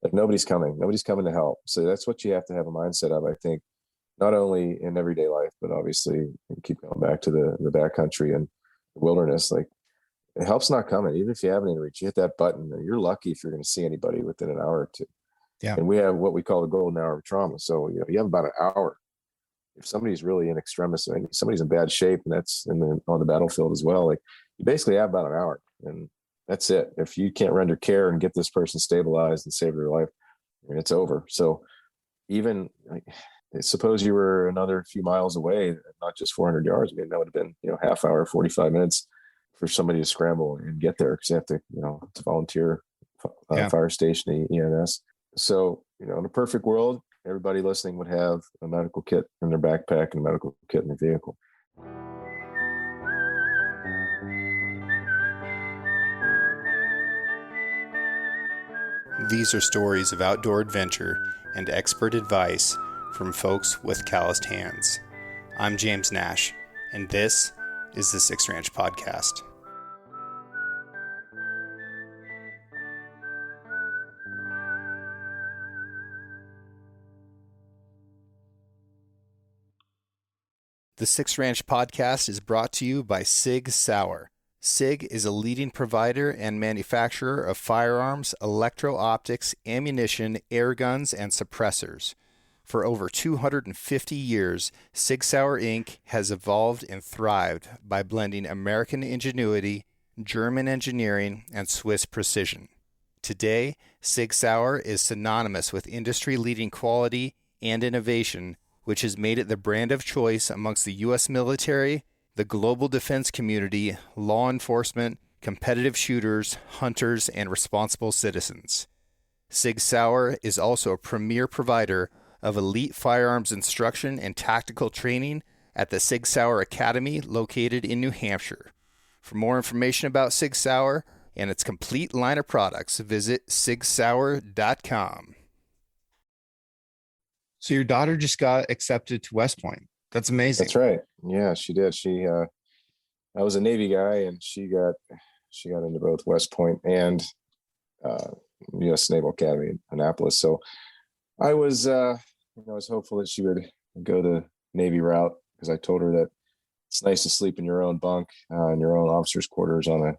Like nobody's coming to help. So that's what you have to have a mindset of, I think, not only in everyday life, but obviously you keep going back to the backcountry and the wilderness. Like help's not coming. Even if you have any reach, you hit that button and you're lucky if you're going to see anybody within an hour or two. Yeah. And we have what we call the golden hour of trauma. So, you have about an hour. If somebody's really in extremis, I mean, somebody's in bad shape and that's on the battlefield as well, like you basically have about an hour and that's it. If you can't render care and get this person stabilized and save their life, I mean, it's over. So even like, suppose you were another few miles away, not just 400 yards. I mean, that would have been, half hour, 45 minutes for somebody to scramble and get there because they have to, to volunteer fire station, EMS. So, in a perfect world, everybody listening would have a medical kit in their backpack and a medical kit in their vehicle. These are stories of outdoor adventure and expert advice from folks with calloused hands. I'm James Nash, and this is the Six Ranch Podcast. The Six Ranch Podcast is brought to you by Sig Sauer. SIG is a leading provider and manufacturer of firearms, electro-optics, ammunition, air guns, and suppressors. For over 250 years, Sig Sauer Inc. has evolved and thrived by blending American ingenuity, German engineering, and Swiss precision. Today, Sig Sauer is synonymous with industry-leading quality and innovation, which has made it the brand of choice amongst the U.S. military, the global defense community, law enforcement, competitive shooters, hunters, and responsible citizens. Sig Sauer is also a premier provider of elite firearms instruction and tactical training at the Sig Sauer Academy located in New Hampshire. For more information about Sig Sauer and its complete line of products, visit sigsauer.com. So your daughter just got accepted to West Point. That's amazing. That's right. Yeah, she did. I was a Navy guy, and she got into both West Point and U.S. Naval Academy in Annapolis. So I was hopeful that she would go the Navy route because I told her that it's nice to sleep in your own bunk, in your own officer's quarters on a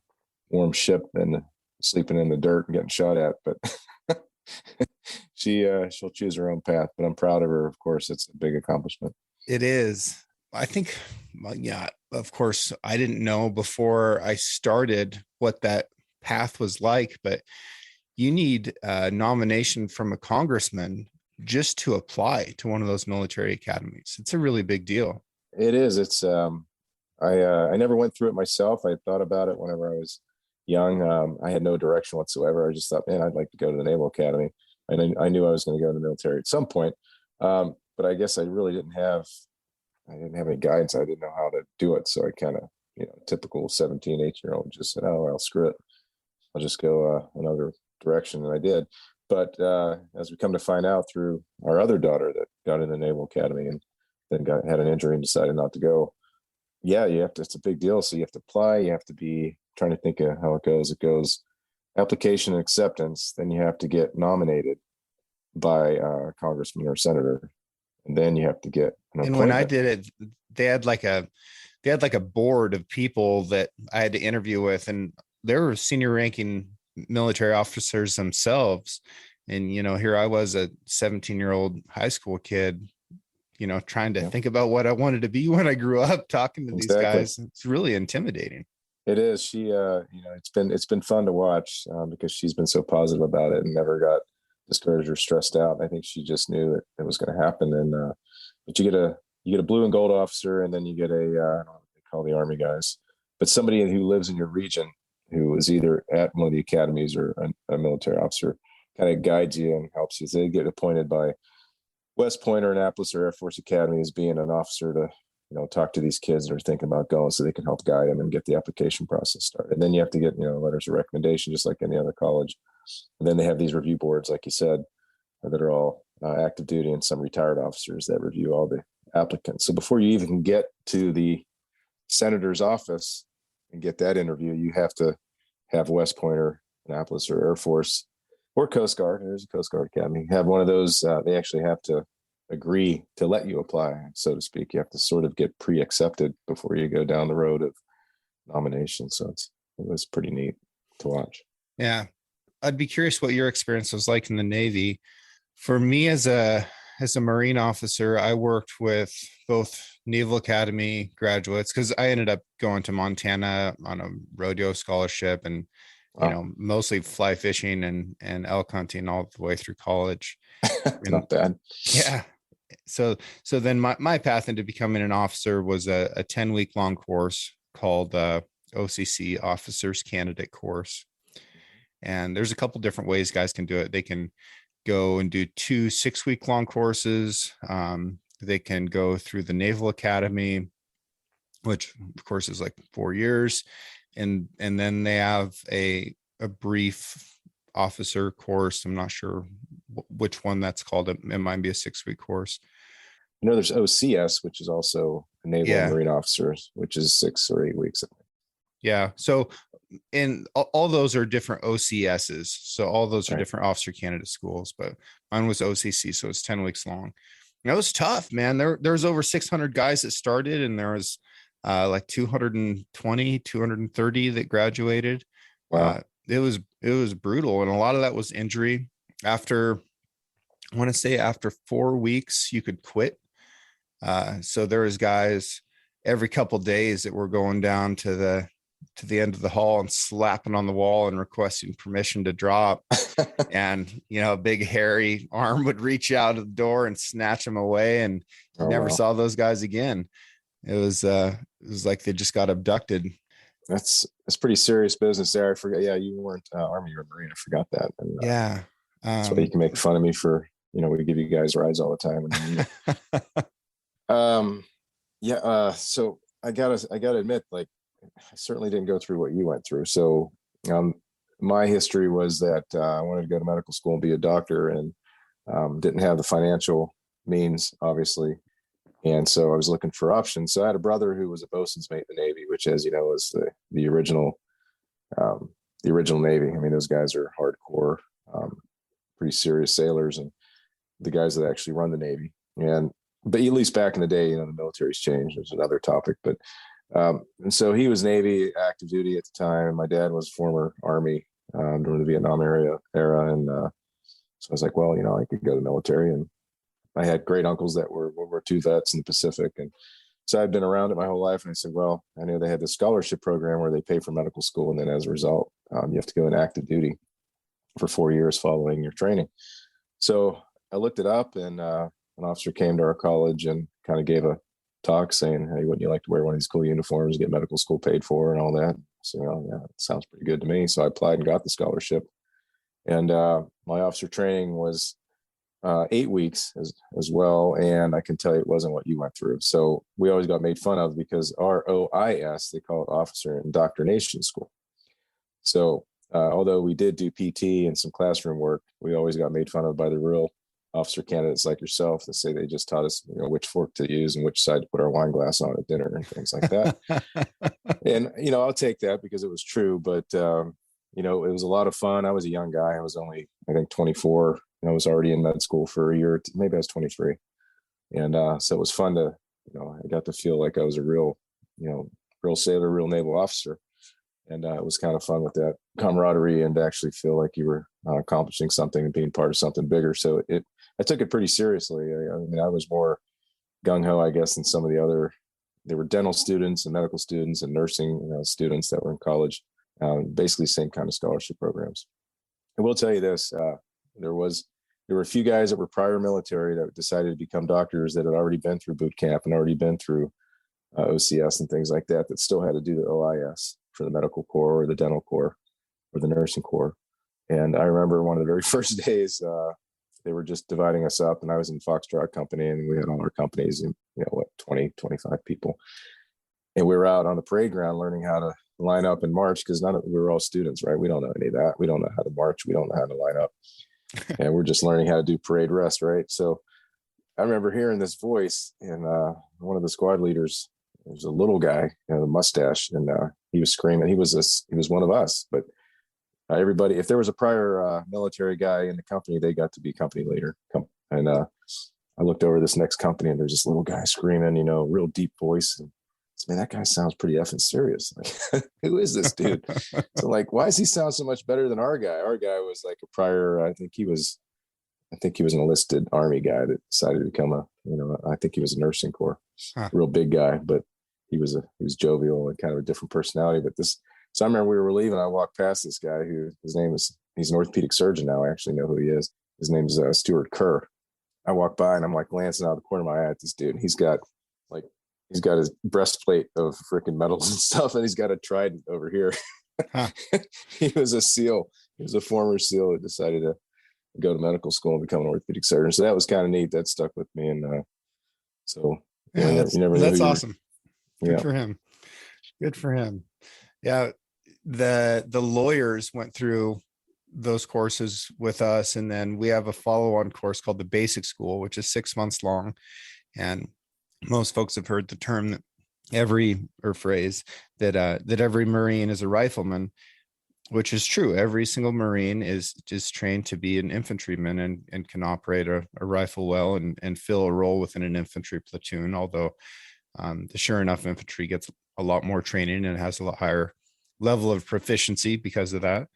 warm ship than sleeping in the dirt and getting shot at. But she'll choose her own path. But I'm proud of her. Of course, it's a big accomplishment. It is. I think, of course, I didn't know before I started what that path was like, but you need a nomination from a congressman just to apply to one of those military academies. It's a really big deal. It is. It's, I never went through it myself. I thought about it whenever I was young. I had no direction whatsoever. I just thought, man, I'd like to go to the Naval Academy. And I knew I was going to go to the military at some point. But I guess I really didn't have any guidance. I didn't know how to do it. So I kind of, typical 17, 18-year-old just said, oh, well, screw it. I'll just go another direction. And I did. But as we come to find out through our other daughter that got in the Naval Academy and then had an injury and decided not to go. Yeah, it's a big deal. So you have to apply. You have to be trying to think of how it goes. It goes application and acceptance. Then you have to get nominated by a congressman or senator. And then you have to get an appointment. And when I did it, they had like a board of people that I had to interview with, and they were senior ranking military officers themselves. And, here I was, a 17-year-old high school kid, trying to think about what I wanted to be when I grew up, talking to these guys. It's really intimidating. It is. She, it's been fun to watch because she's been so positive about it and never got discouraged or stressed out. I think she just knew that it was going to happen. And but you get a blue and gold officer, and then you get I don't know what they call the Army guys, but somebody who lives in your region who is either at one of the academies or a military officer kind of guides you and helps you. So they get appointed by West Point or Annapolis or Air Force Academy as being an officer to talk to these kids that are thinking about going, so they can help guide them and get the application process started. And then you have to get letters of recommendation just like any other college. And then they have these review boards, like you said, that are all active duty and some retired officers that review all the applicants. So before you even get to the senator's office and get that interview, you have to have West Point or Annapolis or Air Force or Coast Guard. There's a Coast Guard Academy. Have one of those. They actually have to agree to let you apply, so to speak. You have to sort of get pre-accepted before you go down the road of nomination. So it was pretty neat to watch. Yeah. I'd be curious what your experience was like in the Navy. For me as a Marine officer, I worked with both Naval Academy graduates because I ended up going to Montana on a rodeo scholarship and, Wow. mostly fly fishing and elk hunting all the way through college. And Not bad. yeah. So then my path into becoming an officer was a 10-week long course called OCC Officers Candidate Course. And there's a couple different ways guys can do it. They can go and do 2 6-week long courses. They can go through the Naval Academy, which of course is like 4 years. And then they have a brief officer course. I'm not sure which one that's called. It might be a 6-week course. There's OCS, which is also a Naval and Marine officers, which is 6 or 8 weeks. Yeah. So, and all those are different OCSs. So all those are different officer candidate schools, but mine was OCC. So it's 10 weeks long. And it was tough, man. There was over 600 guys that started, and there was like 220, 230 that graduated. Wow. It was brutal. And a lot of that was injury. I want to say after 4 weeks, you could quit. So there was guys every couple of days that were going down to the end of the hall and slapping on the wall and requesting permission to drop. And, a big hairy arm would reach out of the door and snatch them away. And you never saw those guys again. It was like they just got abducted. That's pretty serious business there. I forgot. Yeah. You weren't Army or Marine. I forgot that. And, yeah. That's why you can make fun of me for, we give you guys rides all the time. So I gotta admit, like, I certainly didn't go through what you went through. So my history was that I wanted to go to medical school and be a doctor, and didn't have the financial means, obviously. And so I was looking for options. So I had a brother who was a bosun's mate in the Navy, which, as you know, is the original Navy. I mean, those guys are hardcore, pretty serious sailors, and the guys that actually run the Navy. But at least back in the day, the military's changed. There's another topic, but and so he was Navy active duty at the time. My dad was former Army during the Vietnam era, and so I was like, well, I could go to the military, and I had great uncles that were World War II vets in the Pacific, and so I'd been around it my whole life. And I said, well, I know they had this scholarship program where they pay for medical school, and then as a result, you have to go in active duty for 4 years following your training. So I looked it up, and an officer came to our college and kind of gave a talk saying, hey, wouldn't you like to wear one of these cool uniforms, get medical school paid for and all that? So, yeah, it sounds pretty good to me. So I applied and got the scholarship. And my officer training was 8 weeks as well. And I can tell you it wasn't what you went through. So we always got made fun of because our OIS, they call it Officer Indoctrination School. So although we did do PT and some classroom work, we always got made fun of by the real officer candidates like yourself that say they just taught us, which fork to use and which side to put our wine glass on at dinner and things like that. And, I'll take that because it was true, but, it was a lot of fun. I was a young guy. I was only, I think, 24. I was already in med school for a year. Maybe I was 23. And so it was fun to, I got to feel like I was a real sailor, real naval officer. And it was kind of fun with that camaraderie and to actually feel like you were accomplishing something and being part of something bigger. So I took it pretty seriously. I was more gung-ho, I guess, than some of the other. There were dental students and medical students and nursing students that were in college, basically same kind of scholarship programs. I will tell you this, there were a few guys that were prior military that decided to become doctors that had already been through boot camp and already been through OCS and things like that still had to do the OIS for the medical corps or the dental corps or the nursing corps. And I remember one of the very first days, they were just dividing us up, and I was in Foxtrot company, and we had all our companies and 20, 25 people. And we were out on the parade ground learning how to line up and march because we were all students, right? We don't know any of that. We don't know how to march. We don't know how to line up. And we're just learning how to do parade rest, right? So I remember hearing this voice, and one of the squad leaders, it was a little guy, a mustache, and he was screaming. He was one of us, but everybody, if there was a prior military guy in the company, they got to be company leader. And I looked over this next company, and there's this little guy screaming, real deep voice. And I said, man, that guy sounds pretty effing serious. Like, who is this dude? So like, why does he sound so much better than our guy? Our guy was like a prior, I think he was an enlisted Army guy that decided to become I think he was a nursing corps, real big guy, but he was jovial and kind of a different personality. But so I remember we were leaving. I walked past this guy he's an orthopedic surgeon now. I actually know who he is. His name is Stuart Kerr. I walked by and I'm like glancing out of the corner of my eye at this dude. He's got his breastplate of freaking medals and stuff, and he's got a trident over here. Huh. He was a SEAL. He was a former SEAL that decided to go to medical school and become an orthopedic surgeon. So that was kind of neat. That stuck with me. And that's awesome. Good Yeah. for him. Good for him. Yeah. The lawyers went through those courses with us. And then we have a follow-on course called the Basic School, which is 6 months long. And most folks have heard the term that phrase that every Marine is a rifleman, which is true. Every single Marine is trained to be an infantryman and can operate a rifle well and fill a role within an infantry platoon. Although the sure enough infantry gets a lot more training and has a lot higher level of proficiency because of that.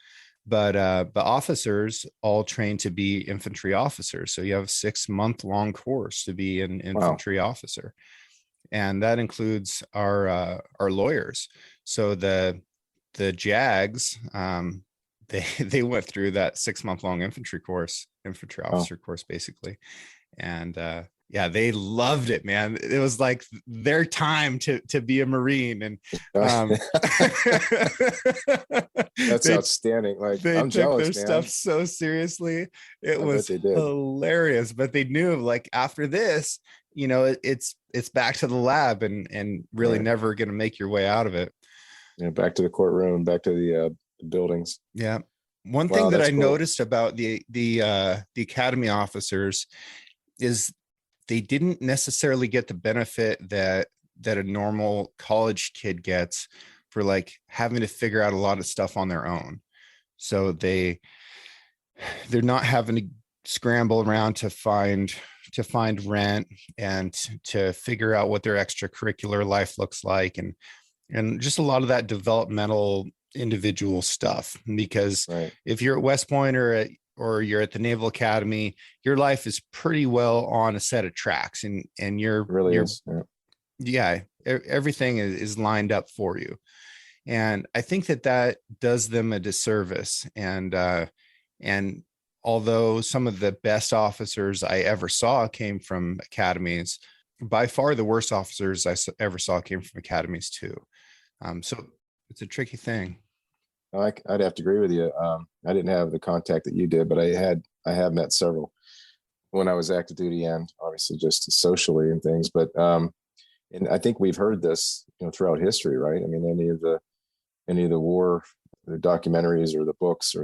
But officers all train to be infantry officers. So you have a 6 month long course to be an infantry officer. And that includes our lawyers. So the JAGs, they went through that 6 month long infantry officer course, basically. And they loved it, man. It was like their time to be a Marine. And that's outstanding. Like, they I'm took jealous, their stuff so seriously. It was hilarious. But they knew, like, after this, it's back to the lab and really never going to make your way out of it. Yeah, back to the courtroom, back to the buildings. Yeah. One thing that I noticed about the academy officers is they didn't necessarily get the benefit that a normal college kid gets for like having to figure out a lot of stuff on their own. So they're not having to scramble around to find rent and to figure out what their extracurricular life looks like and just a lot of that developmental individual stuff. Because if you're at West Point or you're at the Naval Academy, your life is pretty well on a set of tracks, and everything is lined up for you. And I think that does them a disservice. And although some of the best officers I ever saw came from academies, by far the worst officers I ever saw came from academies too. So it's a tricky thing. I'd have to agree with you. I didn't have the contact that you did, but I have met several when I was active duty and obviously just socially and things. But and I think we've heard this, throughout history, right? I mean, any of the war, the documentaries or the books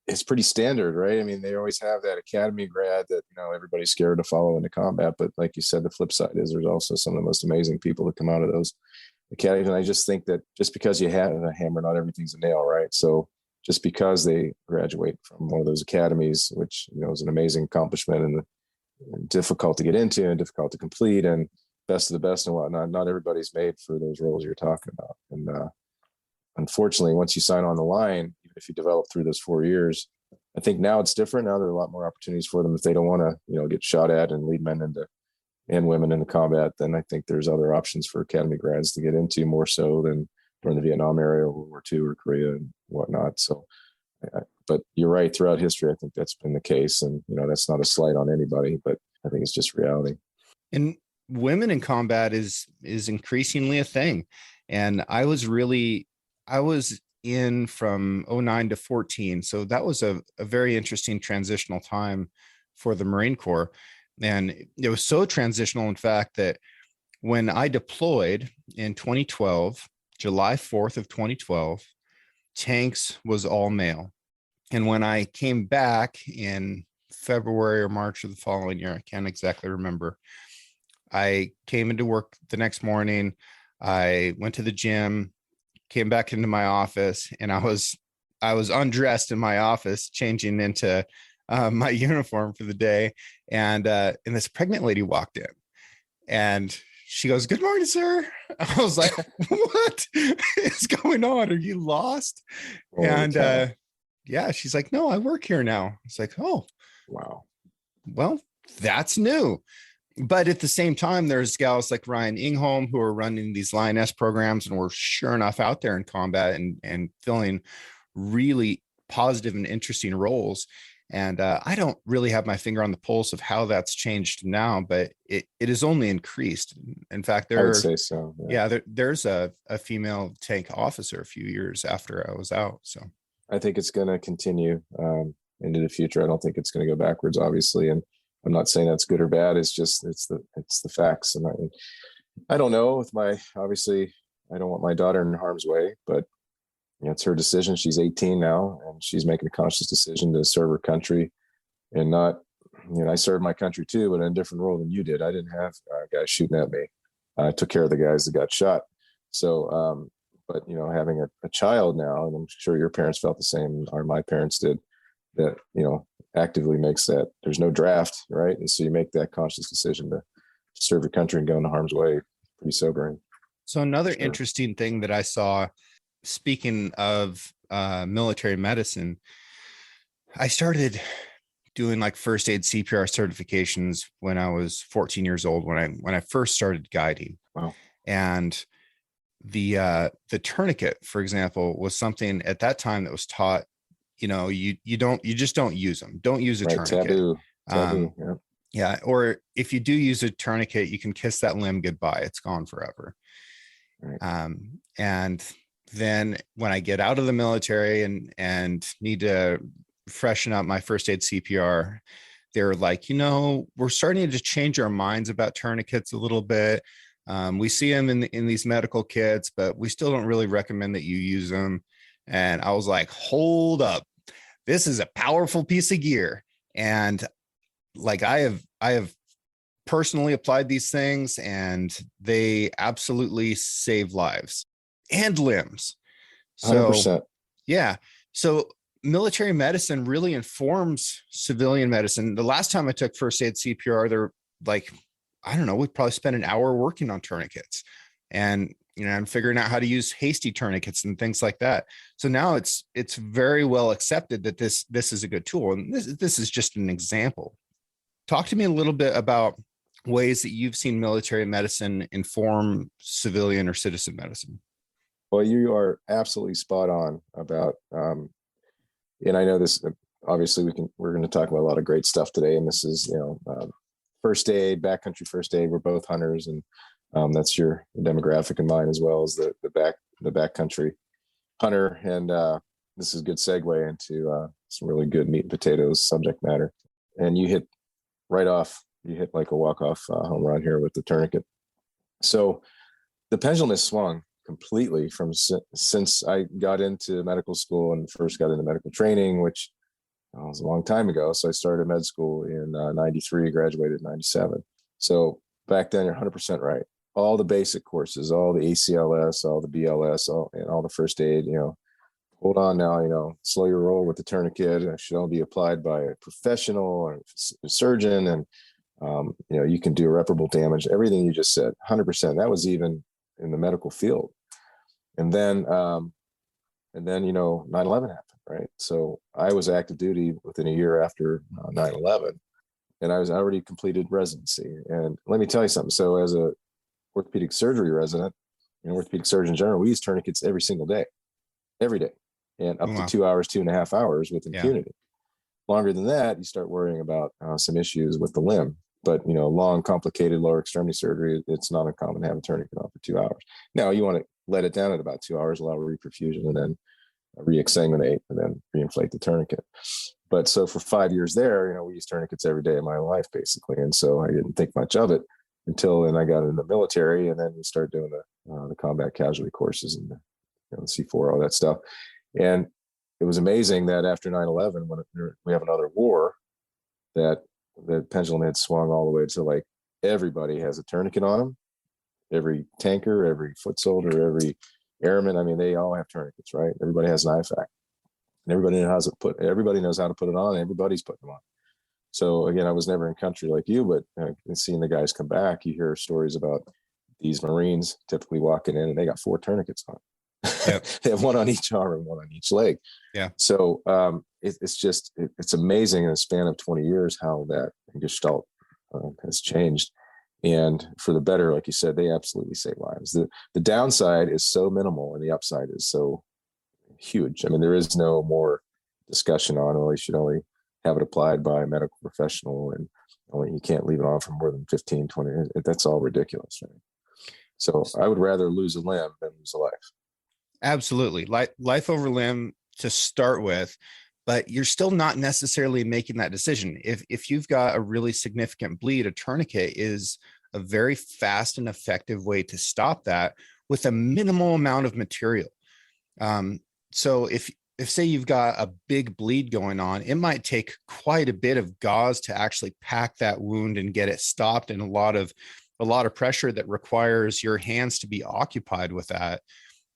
it's pretty standard, right? I mean, they always have that academy grad that, everybody's scared to follow into combat. But like you said, the flip side is there's also some of the most amazing people that come out of those academies. And I just think that just because you have a hammer, not everything's a nail, right? So just because they graduate from one of those academies, which, is an amazing accomplishment and difficult to get into and difficult to complete and best of the best and whatnot, not everybody's made for those roles you're talking about. And unfortunately, once you sign on the line, even if you develop through those 4 years, I think now it's different. Now there are a lot more opportunities for them if they don't want to, get shot at and lead men and women into combat. Then I think there's other options for academy grads to get into more so than during the Vietnam era, or World War II, or Korea and whatnot. So, but you're right. Throughout history, I think that's been the case, and that's not a slight on anybody, but I think it's just reality. And women in combat is increasingly a thing, and I was in from 2009 to 2014. So that was a very interesting transitional time for the Marine Corps. And it was so transitional, in fact, that when I deployed in 2012, July 4th of 2012, tanks was all male. And when I came back in February or March of the following year, I can't exactly remember, I came into work the next morning. I went to the gym, came back into my office, and I was undressed in my office, changing into my uniform for the day, and this pregnant lady walked in, and she goes, "Good morning, sir." I was like, "What is going on? Are you lost?" Holy And cow. yeah, she's like, "No, I work here now." It's like, "Oh, Wow. well, that's new." But at the same time, there's gals like Ryan Ingholm who are running these Lioness programs, and we're sure enough out there in combat and filling really positive and interesting roles. And I don't really have my finger on the pulse of how that's changed now, but it has only increased. In fact, I would say so. Yeah. there's a female tank officer a few years after I was out. So I think it's going to continue into the future. I don't think it's going to go backwards, obviously. And I'm not saying that's good or bad. It's just, it's the facts. And I don't know with obviously I don't want my daughter in harm's way, but it's her decision. She's 18 now, and she's making a conscious decision to serve her country, and not, I served my country too, but in a different role than you did. I didn't have guys shooting at me. I took care of the guys that got shot. So, but having a child now, and I'm sure your parents felt the same, or my parents did, that actively makes that there's no draft, right? And so you make that conscious decision to serve your country and go into harm's way. Pretty sobering. so another Sure. interesting thing that I saw, speaking of military medicine, I started doing like first aid CPR certifications when I was 14 years old, when I first started guiding. Wow. And the tourniquet, for example, was something at that time that was taught. You just don't use them. Don't use a Right. tourniquet. Taboo. Yeah. Yeah. Or if you do use a tourniquet, you can kiss that limb goodbye. It's gone forever. Right. And then when I get out of the military and need to freshen up my first aid CPR, they're like, we're starting to change our minds about tourniquets a little bit. We see them in these medical kits, but we still don't really recommend that you use them. And I was like, hold up, this is a powerful piece of gear. And like, I have personally applied these things, and they absolutely save lives and limbs. So 100%. yeah. So military medicine really informs civilian medicine. The last time I took first aid CPR, they're like, I don't know, we probably spent an hour working on tourniquets, and I'm figuring out how to use hasty tourniquets and things like that. So now it's very well accepted that this is a good tool. And this is just an example. Talk to me a little bit about ways that you've seen military medicine inform civilian or citizen medicine. Well, you are absolutely spot on about, and I know this, obviously we're going to talk about a lot of great stuff today. And this is, first aid, backcountry first aid. We're both hunters, and that's your demographic in mine, as well as the backcountry hunter. And this is a good segue into some really good meat and potatoes subject matter. And you hit like a walk-off home run here with the tourniquet. So the pendulum has swung completely from since I got into medical school and first got into medical training, which was a long time ago. So I started med school in 93, graduated in 97. So back then, you're 100% right. All the basic courses, all the ACLS, all the BLS, and all the first aid, hold on now, slow your roll with the tourniquet. It should only be applied by a professional or a surgeon. And, you can do irreparable damage. Everything you just said, 100%. That was even in the medical field. And then 9/11 happened, right? So I was active duty within a year after 9/11, and I was already completed residency. And let me tell you something. So as a orthopedic surgery resident, orthopedic surgeon general, we use tourniquets every single day, every day, and up to 2 hours, 2.5 hours with impunity. Yeah. Longer than that, you start worrying about some issues with the limb. But, long, complicated lower extremity surgery, it's not uncommon to have a tourniquet on for 2 hours. Now, you want to let it down at about 2 hours, allow reperfusion, and then re-exsanguinate, and then reinflate the tourniquet. But so for 5 years there, we used tourniquets every day of my life, basically. And so I didn't think much of it until then I got in the military, and then we started doing the combat casualty courses and the C4, all that stuff. And it was amazing that after 9/11, when we have another war, that the pendulum had swung all the way to like everybody has a tourniquet on them. Every tanker, every foot soldier, every Airmen, I mean, they all have tourniquets, right? Everybody has an IFAC, and everybody knows how to put it on. And everybody's putting them on. So again, I was never in country like you, but seeing the guys come back, you hear stories about these Marines typically walking in and they got 4 tourniquets on. Yep. They have one on each arm and one on each leg. Yeah. So it's amazing in a span of 20 years how that Gestalt has changed, and for the better. Like you said, they absolutely save lives. The downside is so minimal, and the upside is so huge. I mean, there is no more discussion on, well, you should only have it applied by a medical professional, and only you can't leave it on for more than 15, 20 years. That's all ridiculous, right? So I would rather lose a limb than lose a life. Absolutely. Life over limb to start with, but you're still not necessarily making that decision. If you've got a really significant bleed, a tourniquet is a very fast and effective way to stop that with a minimal amount of material. So if say you've got a big bleed going on, it might take quite a bit of gauze to actually pack that wound and get it stopped, and a lot of pressure that requires your hands to be occupied with that.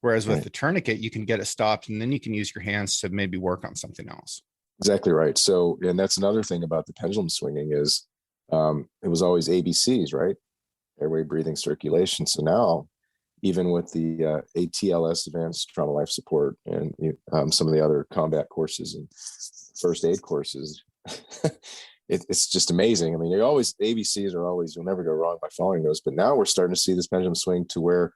Whereas with the tourniquet, you can get it stopped, and then you can use your hands to maybe work on something else. Exactly right. So, and that's another thing about the pendulum swinging is it was always ABCs, right? Airway, breathing, circulation. So now, even with the ATLS, Advanced Trauma Life Support, and some of the other combat courses and first aid courses, it's just amazing. I mean, ABCs are always, you'll never go wrong by following those. But now we're starting to see this pendulum swing to where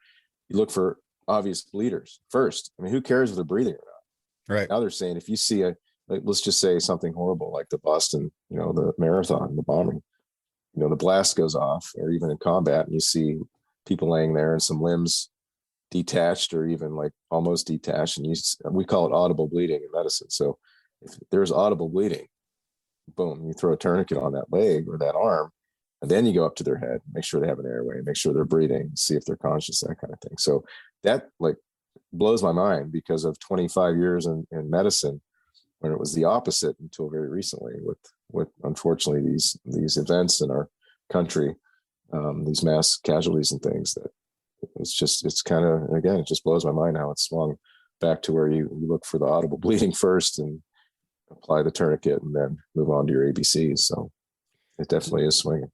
you look for obvious bleeders first. I mean, who cares if they're breathing or not? Right. Now they're saying, if you see let's just say something horrible like the Boston, the marathon, the bombing, the blast goes off, or even in combat, and you see people laying there and some limbs detached or even like almost detached, and we call it audible bleeding in medicine. So if there's audible bleeding, boom, you throw a tourniquet on that leg or that arm, and then you go up to their head, make sure they have an airway, make sure they're breathing, see if they're conscious, that kind of thing. So that blows my mind, because of 25 years in medicine, when it was the opposite until very recently with unfortunately these events in our country, these mass casualties and things, that it's kind of, again, it just blows my mind how it's swung back to where you look for the audible bleeding first and apply the tourniquet and then move on to your ABCs. So it definitely is swinging.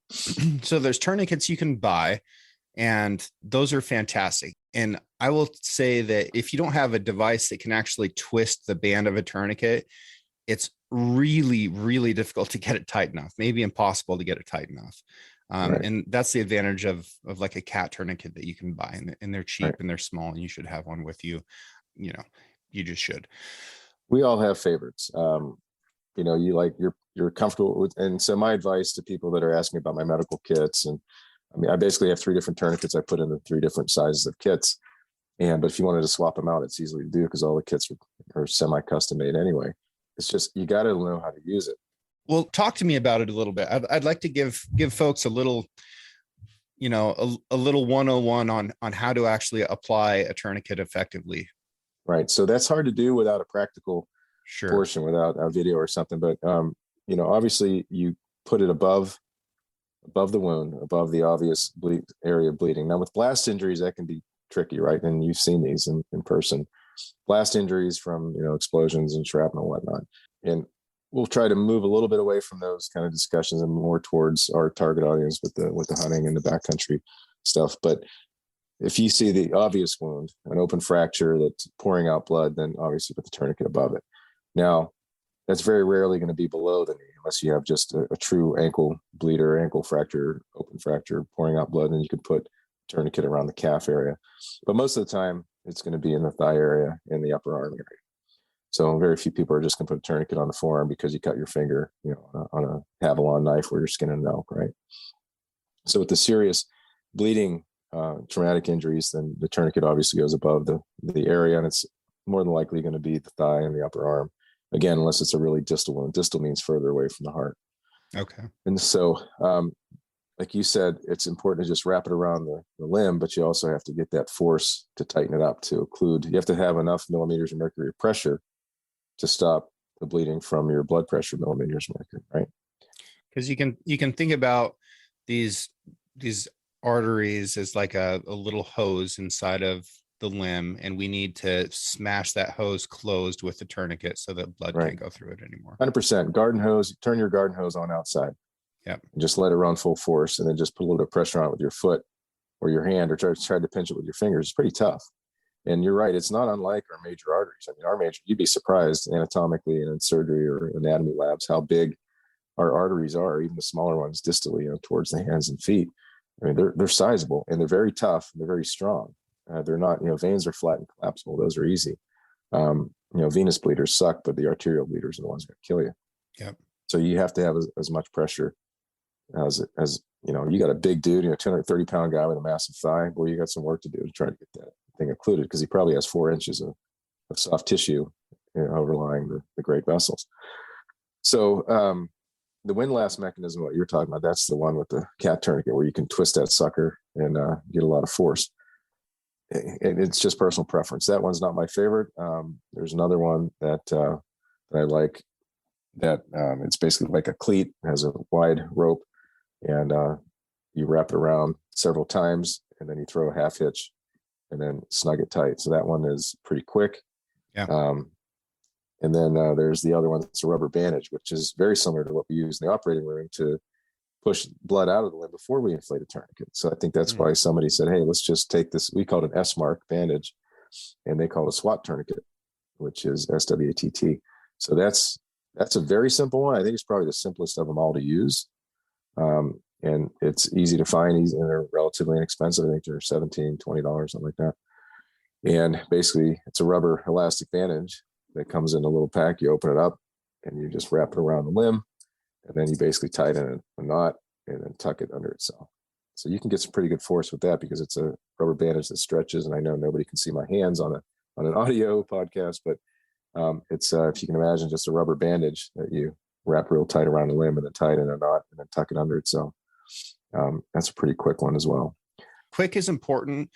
So there's tourniquets you can buy, and those are fantastic. And I will say that if you don't have a device that can actually twist the band of a tourniquet, it's really, really difficult to get it tight enough, maybe impossible to get it tight enough. Right. And that's the advantage of like a cat tourniquet that you can buy, and they're cheap, right, and they're small, and you should have one with you. You just should. We all have favorites. You're comfortable with, and so my advice to people that are asking about my medical kits, and I mean, I basically have 3 different tourniquets I put into 3 different sizes of kits. But if you wanted to swap them out, it's easily to do, because all the kits are semi-custom made anyway. It's just, you got to know how to use it. Well, talk to me about it a little bit. I'd like to give folks a little, a little 101 on how to actually apply a tourniquet effectively. Right. So that's hard to do without a practical portion, without a video or something. But, obviously you put it above the wound, above the obvious area of bleeding. Now with blast injuries, that can be tricky, right? And you've seen these in person. Blast injuries from, explosions and shrapnel and whatnot. And we'll try to move a little bit away from those kind of discussions and more towards our target audience with the hunting and the backcountry stuff. But if you see the obvious wound, an open fracture that's pouring out blood, then obviously put the tourniquet above it. Now, that's very rarely going to be below the knee, unless you have just a true ankle bleeder, ankle fracture, open fracture, pouring out blood, and you could put a tourniquet around the calf area. But most of the time, it's going to be in the thigh area and the upper arm area. So very few people are just going to put a tourniquet on the forearm because you cut your finger, on a Havalon knife where you're skinning an elk, right? So with the serious bleeding, traumatic injuries, then the tourniquet obviously goes above the area, and it's more than likely going to be the thigh and the upper arm. Again, unless it's a really distal one. Distal means further away from the heart. Okay. And so, like you said, it's important to just wrap it around the limb, but you also have to get that force to tighten it up to occlude. You have to have enough millimeters of mercury pressure to stop the bleeding from your blood pressure millimeters of mercury, right? Because you can think about these arteries as like a little hose inside of the limb, and we need to smash that hose closed with the tourniquet so that blood can't go through it anymore. 100%. Garden hose, turn your garden hose on outside. Yep. And just let it run full force, and then just put a little bit of pressure on it with your foot or your hand, or try to pinch it with your fingers. It's pretty tough. And you're right, it's not unlike our major arteries. I mean, our major, you'd be surprised anatomically and in surgery or anatomy labs how big our arteries are, even the smaller ones distally, towards the hands and feet. I mean, they're sizable, and they're very tough, and they're very strong. They're not, veins are flat and collapsible. Those are easy. Venous bleeders suck, but the arterial bleeders are the ones that kill you. Yep. So you have to have as much pressure as you got a big dude, 230-pound guy with a massive thigh. Boy, you got some work to do to try to get that thing occluded, because he probably has 4 inches of soft tissue overlying the great vessels. So the windlass mechanism, what you're talking about, that's the one with the cat tourniquet where you can twist that sucker and get a lot of force. It's just personal preference. That one's not my favorite. There's another one that I like, that it's basically like a cleat. It has a wide rope, and you wrap it around several times, and then you throw a half hitch and then snug it tight. So that one is pretty quick. Yeah. And then there's the other one that's a rubber bandage, which is very similar to what we use in the operating room to push blood out of the limb before we inflate a tourniquet. So I think that's why somebody said, hey, let's just take this. We call it an S-mark bandage, and they call it a SWAT tourniquet, which is SWATT. So that's a very simple one. I think it's probably the simplest of them all to use. And it's easy to find, and they're relatively inexpensive. I think they're $17, $20, something like that. And basically, it's a rubber elastic bandage that comes in a little pack. You open it up, and you just wrap it around the limb, and then you basically tie it in a knot and then tuck it under itself. So you can get some pretty good force with that, because it's a rubber bandage that stretches. And I know nobody can see my hands on an audio podcast, but it's if you can imagine, just a rubber bandage that you wrap real tight around the limb and then tie it in a knot and then tuck it under itself. That's a pretty quick one as well. Quick is important,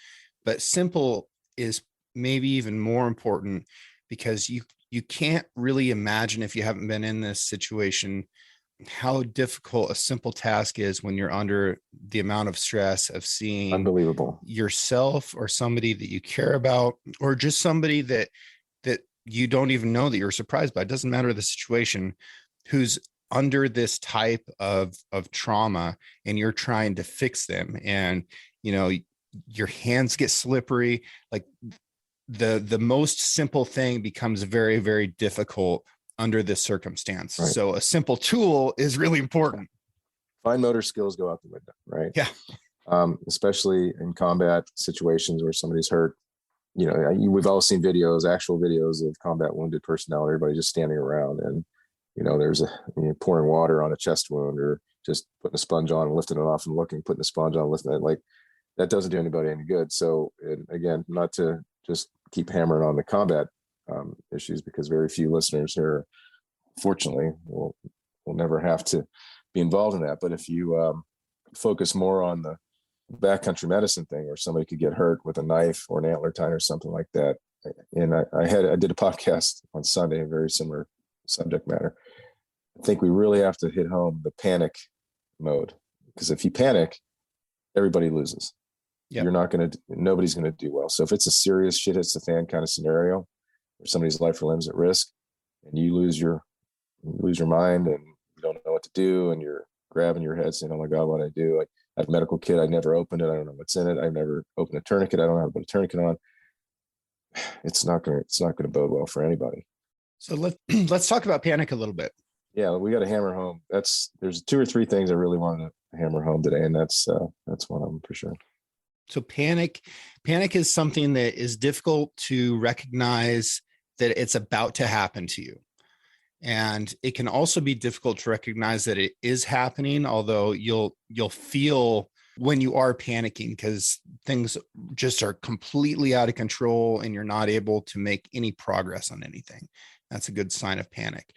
but simple is maybe even more important, because you can't really imagine, if you haven't been in this situation, how difficult a simple task is when you're under the amount of stress of seeing unbelievable yourself or somebody that you care about, or just somebody that you don't even know that you're surprised by. It doesn't matter the situation, who's under this type of trauma, and you're trying to fix them, and your hands get slippery. Like the most simple thing becomes very, very difficult under this circumstance. Right. So a simple tool is really important. Fine motor skills go out the window, right? Yeah. Especially in combat situations where somebody's hurt. We've all seen actual videos of combat wounded personnel, everybody just standing around, and there's pouring water on a chest wound, or just putting a sponge on and lifting it off and putting a sponge on, lifting it. Like, that doesn't do anybody any good. So again, not to just keep hammering on the combat issues, because very few listeners here, fortunately, will never have to be involved in that. But if you focus more on the backcountry medicine thing, or somebody could get hurt with a knife or an antler tine or something like that. And I did a podcast on Sunday, a very similar subject matter. I think we really have to hit home the panic mode, because if you panic, everybody loses. Yep. Nobody's going to do well. So if it's a serious shit hits the fan kind of scenario, where somebody's life or limb's at risk, and you lose your mind, and you don't know what to do, and you're grabbing your head saying, oh my God, what do I do? Like, I have a medical kit. I never opened it. I don't know what's in it. I've never opened a tourniquet. I don't know how to put a tourniquet on. It's not going to bode well for anybody. So let's talk about panic a little bit. Yeah, we got to hammer home. There's 2 or 3 things I really wanted to hammer home today, and that's one of them for sure. So panic is something that is difficult to recognize that it's about to happen to you. And it can also be difficult to recognize that it is happening, although you'll feel when you are panicking, because things just are completely out of control and you're not able to make any progress on anything. That's a good sign of panic.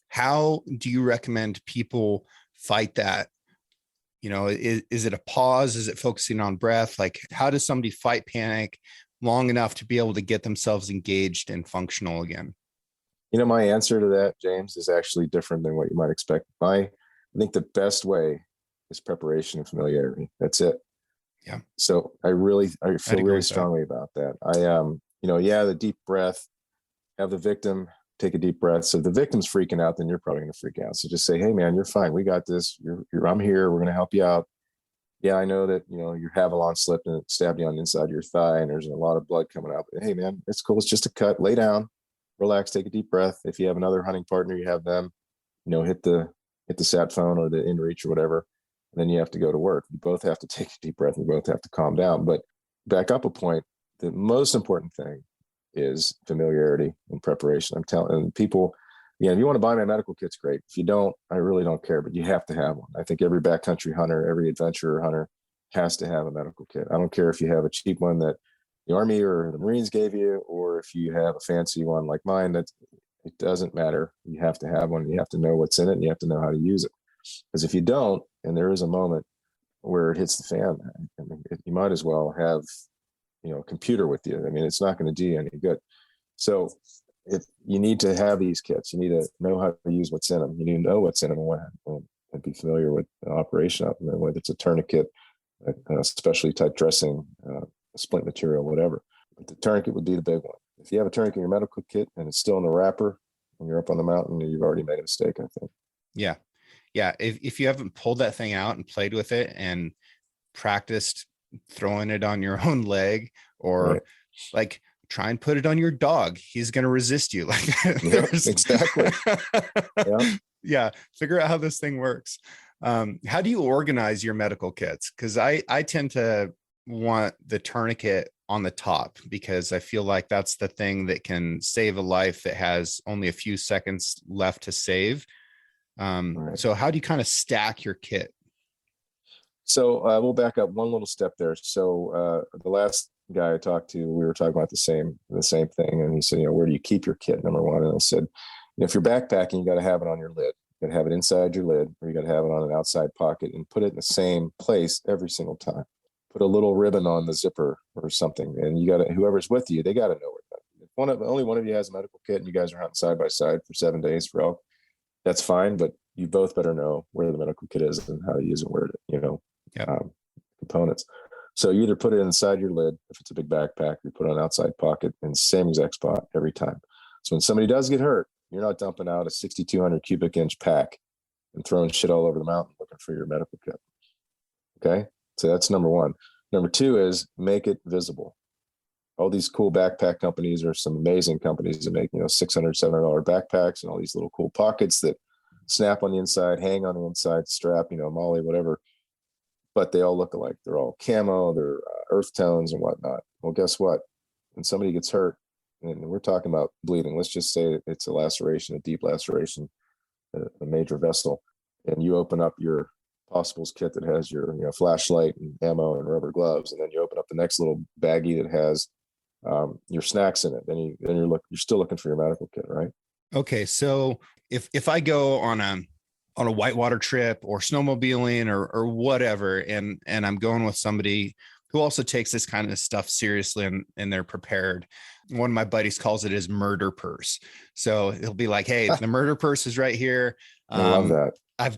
How do you recommend people fight that? Is it a pause? Is it focusing on breath? Like, how does somebody fight panic long enough to be able to get themselves engaged and functional again? My answer to that, James, is actually different than what you might expect. I think the best way is preparation and familiarity. That's it. Yeah. So I feel really strongly about that. The deep breath, have the victim take a deep breath. So if the victim's freaking out, then you're probably going to freak out. So just say, hey man, you're fine. We got this. I'm here. We're going to help you out. Yeah, I know that, your Havalon slipped and it stabbed you on the inside of your thigh and there's a lot of blood coming out. But hey man, it's cool. It's just a cut. Lay down, relax, take a deep breath. If you have another hunting partner, you have them, hit the sat phone or the inReach or whatever. And then you have to go to work. You both have to take a deep breath. And you both have to calm down. But back up a point, the most important thing is familiarity and preparation. I'm telling people, if you want to buy my medical kits, great. If you don't, I really don't care, but you have to have one. I think every backcountry hunter, every adventurer hunter has to have a medical kit. I don't care if you have a cheap one that the Army or the Marines gave you, or if you have a fancy one like mine, it doesn't matter. You have to have one. You have to know what's in it and you have to know how to use it. Because if you don't, and there is a moment where it hits the fan, you might as well have, a computer with you. It's not going to do you any good. So if you need to have these kits, you need to know how to use what's in them. You need to know what's in them and be familiar with the operation of them, whether it's a tourniquet, a specialty type dressing, a splint material, whatever. But the tourniquet would be the big one. If you have a tourniquet in your medical kit and it's still in the wrapper and you're up on the mountain, you've already made a mistake, I think. Yeah. Yeah. If you haven't pulled that thing out and played with it and practiced throwing it on your own leg, or like try and put it on your dog, he's going to resist you. Like exactly. Yeah. Figure out how this thing works. How do you organize your medical kits? Because I tend to want the tourniquet on the top because I feel like that's the thing that can save a life that has only a few seconds left to save. So how do you kind of stack your kit? So we'll back up one little step there. So the last guy I talked to, we were talking about the same thing. And he said, where do you keep your kit? Number one. And I said, if you're backpacking, you got to have it on your lid. You got to have it inside your lid, or you got to have it on an outside pocket and put it in the same place every single time. Put a little ribbon on the zipper or something. And you got to, whoever's with you, they got to know where that. If only one of you has a medical kit and you guys are hunting side by side for 7 days for elk, that's fine. But you both better know where the medical kit is and how to use it, where to, components. So you either put it inside your lid, if it's a big backpack, you put it on an outside pocket in the same exact spot every time. So when somebody does get hurt, you're not dumping out a 6,200 cubic inch pack and throwing shit all over the mountain looking for your medical kit. Okay. So that's number one. Number two is make it visible. All these cool backpack companies are some amazing companies that make, $600, $700 backpacks and all these little cool pockets that snap on the inside, hang on the inside, strap, molly, whatever. But they all look alike. They're all camo, they're earth tones and whatnot. Well, guess what? When somebody gets hurt, and we're talking about bleeding, let's just say it's a laceration, a deep laceration, a major vessel, and you open up your Possibles kit that has your flashlight and ammo and rubber gloves, and then you open up the next little baggie that has your snacks in it. Then you're still looking for your medical kit, right? Okay, so if I go on a whitewater trip or snowmobiling or whatever, and I'm going with somebody who also takes this kind of stuff seriously and they're prepared. One of my buddies calls it his murder purse. So he'll be like, hey, the murder purse is right here. I love that. I've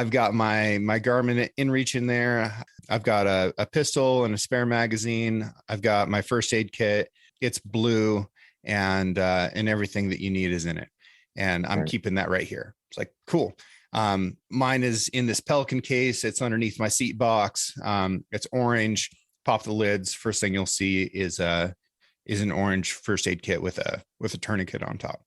got my Garmin inReach in there. I've got a pistol and a spare magazine. I've got my first aid kit. It's blue and everything that you need is in it. And I'm keeping that right here. It's like, cool. Mine is in this Pelican case. It's underneath my seat box. It's orange. Pop the lids. First thing you'll see is an orange first aid kit with a tourniquet on top.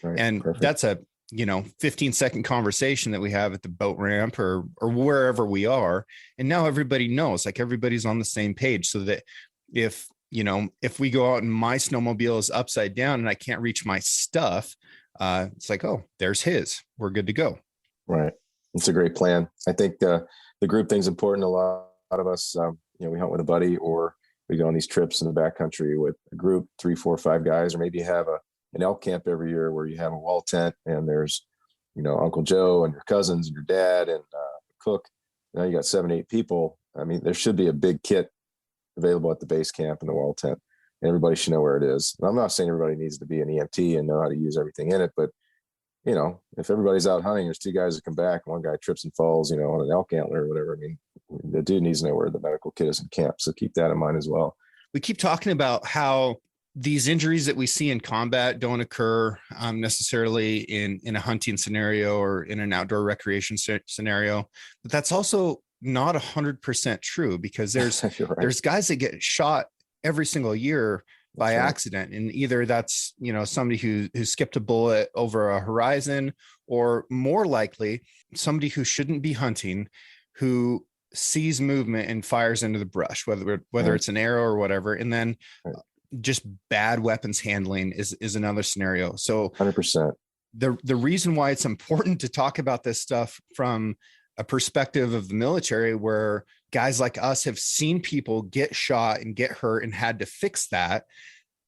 Right, and perfect. That's a 15-second conversation that we have at the boat ramp or wherever we are. And now everybody knows, like everybody's on the same page, so that if we go out and my snowmobile is upside down and I can't reach my stuff, it's like, oh, there's his. We're good to go. Right. It's a great plan. I think the group thing's important. A lot of us, we hunt with a buddy, or we go on these trips in the backcountry with a group, 3, 4, 5 guys, or maybe you have an elk camp every year where you have a wall tent and there's, Uncle Joe and your cousins and your dad and the cook. Now you got 7, 8 people. I mean, there should be a big kit available at the base camp in the wall tent. And everybody should know where it is. And I'm not saying everybody needs to be an EMT and know how to use everything in it, but if everybody's out hunting, there's two guys that come back, and one guy trips and falls, on an elk antler or whatever. I mean, the dude needs to know where the medical kit is in camp. So keep that in mind as well. We keep talking about how these injuries that we see in combat don't occur necessarily in a hunting scenario or in an outdoor recreation scenario, but that's also not 100% true, because there's right. there's guys that get shot every single year by That's right. accident, and either that's somebody who skipped a bullet over a horizon, or more likely somebody who shouldn't be hunting, who sees movement and fires into the brush, whether Right. it's an arrow or whatever, and then Right. just bad weapons handling is another scenario. So 100%. the reason why it's important to talk about this stuff from a perspective of the military, where guys like us have seen people get shot and get hurt and had to fix that,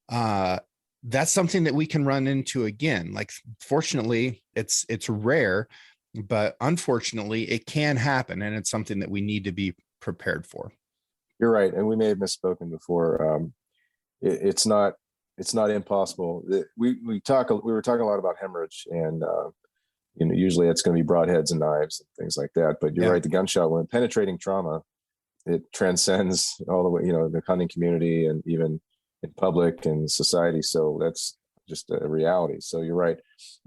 that's something that we can run into again. Like, fortunately, it's rare, but unfortunately it can happen, and it's something that we need to be prepared for. You're right. And we may have misspoken before. It's not impossible. We were talking a lot about hemorrhage, and usually it's going to be broadheads and knives and things like that. But you're right. The gunshot wound, penetrating trauma, it transcends all the way, the hunting community and even in public and society. So that's just a reality. So you're right.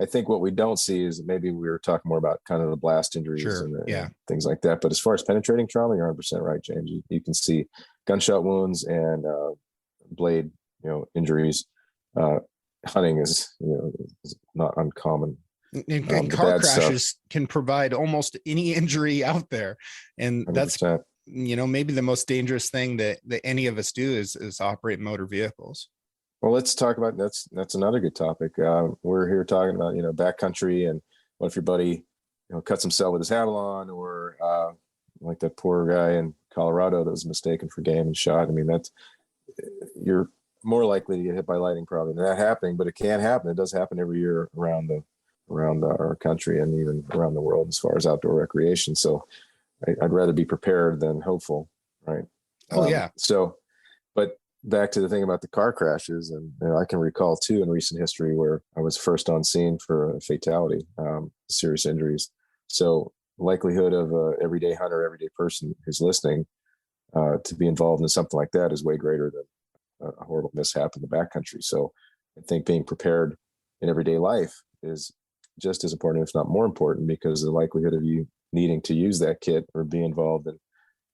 I think what we don't see is, maybe we were talking more about kind of the blast injuries and things like that. But as far as penetrating trauma, you're 100% right, James. You can see gunshot wounds and blade, injuries. Hunting is not uncommon. And car crashes can provide almost any injury out there, and 100%. That's maybe the most dangerous thing that any of us do is operate motor vehicles. Well, let's talk about that's another good topic. We're here talking about backcountry, and what if your buddy cuts himself with his saddle on, or like that poor guy in Colorado that was mistaken for game and shot. I mean, you're more likely to get hit by lightning probably than that happening, but it can happen. It does happen every year around our country and even around the world as far as outdoor recreation. So I'd rather be prepared than hopeful. Right. Yeah. So, but back to the thing about the car crashes, and I can recall too in recent history where I was first on scene for a fatality, serious injuries. So likelihood of a everyday hunter, everyday person who's listening to be involved in something like that is way greater than a horrible mishap in the backcountry. So I think being prepared in everyday life is just as important, if not more important, because the likelihood of you needing to use that kit or be involved in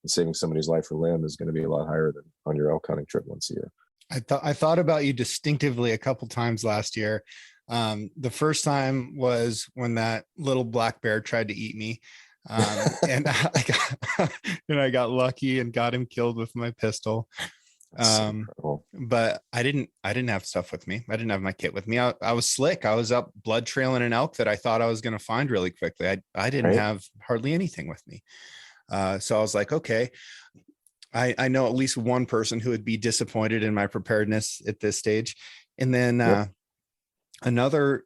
saving somebody's life or limb is going to be a lot higher than on your elk hunting trip once a year. I thought about you distinctively a couple times last year. The first time was when that little black bear tried to eat me. And I got lucky and got him killed with my pistol. But I didn't have stuff with me. I didn't have my kit with me. I was slick. I was up blood trailing an elk that I thought I was going to find really quickly. I didn't have hardly anything with me. So I was like, okay, I know at least one person who would be disappointed in my preparedness at this stage. And then another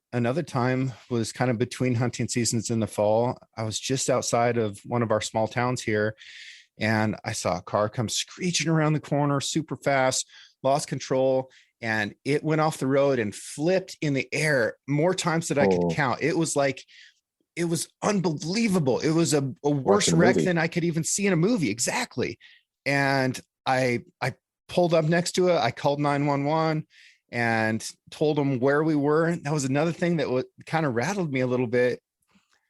time was kind of between hunting seasons in the fall. I was just outside of one of our small towns here, and I saw a car come screeching around the corner super fast, lost control, and it went off the road and flipped in the air more times than I could count. It was unbelievable. It was a worse wreck than I could even see in a movie. Exactly. And I pulled up next to it. I called 911 and told them where we were. That was another thing that kind of rattled me a little bit.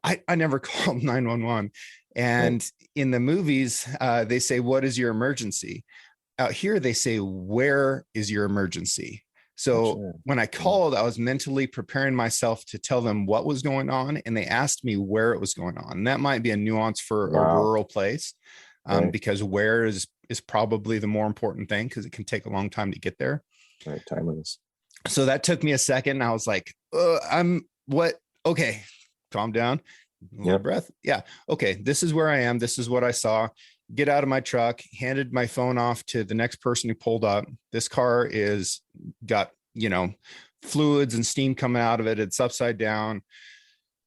I never called 911. And in the movies, they say, "What is your emergency?" Out here, they say, "Where is your emergency?" So when I called, I was mentally preparing myself to tell them what was going on, and they asked me where it was going on. And that might be a nuance for a rural place, because where is probably the more important thing, because it can take a long time to get there. Right, timeliness. So that took me a second, and I was like, okay, calm down. Breath. Yeah. Okay. This is where I am. This is what I saw. Get out of my truck, handed my phone off to the next person who pulled up. This car got, fluids and steam coming out of it. It's upside down.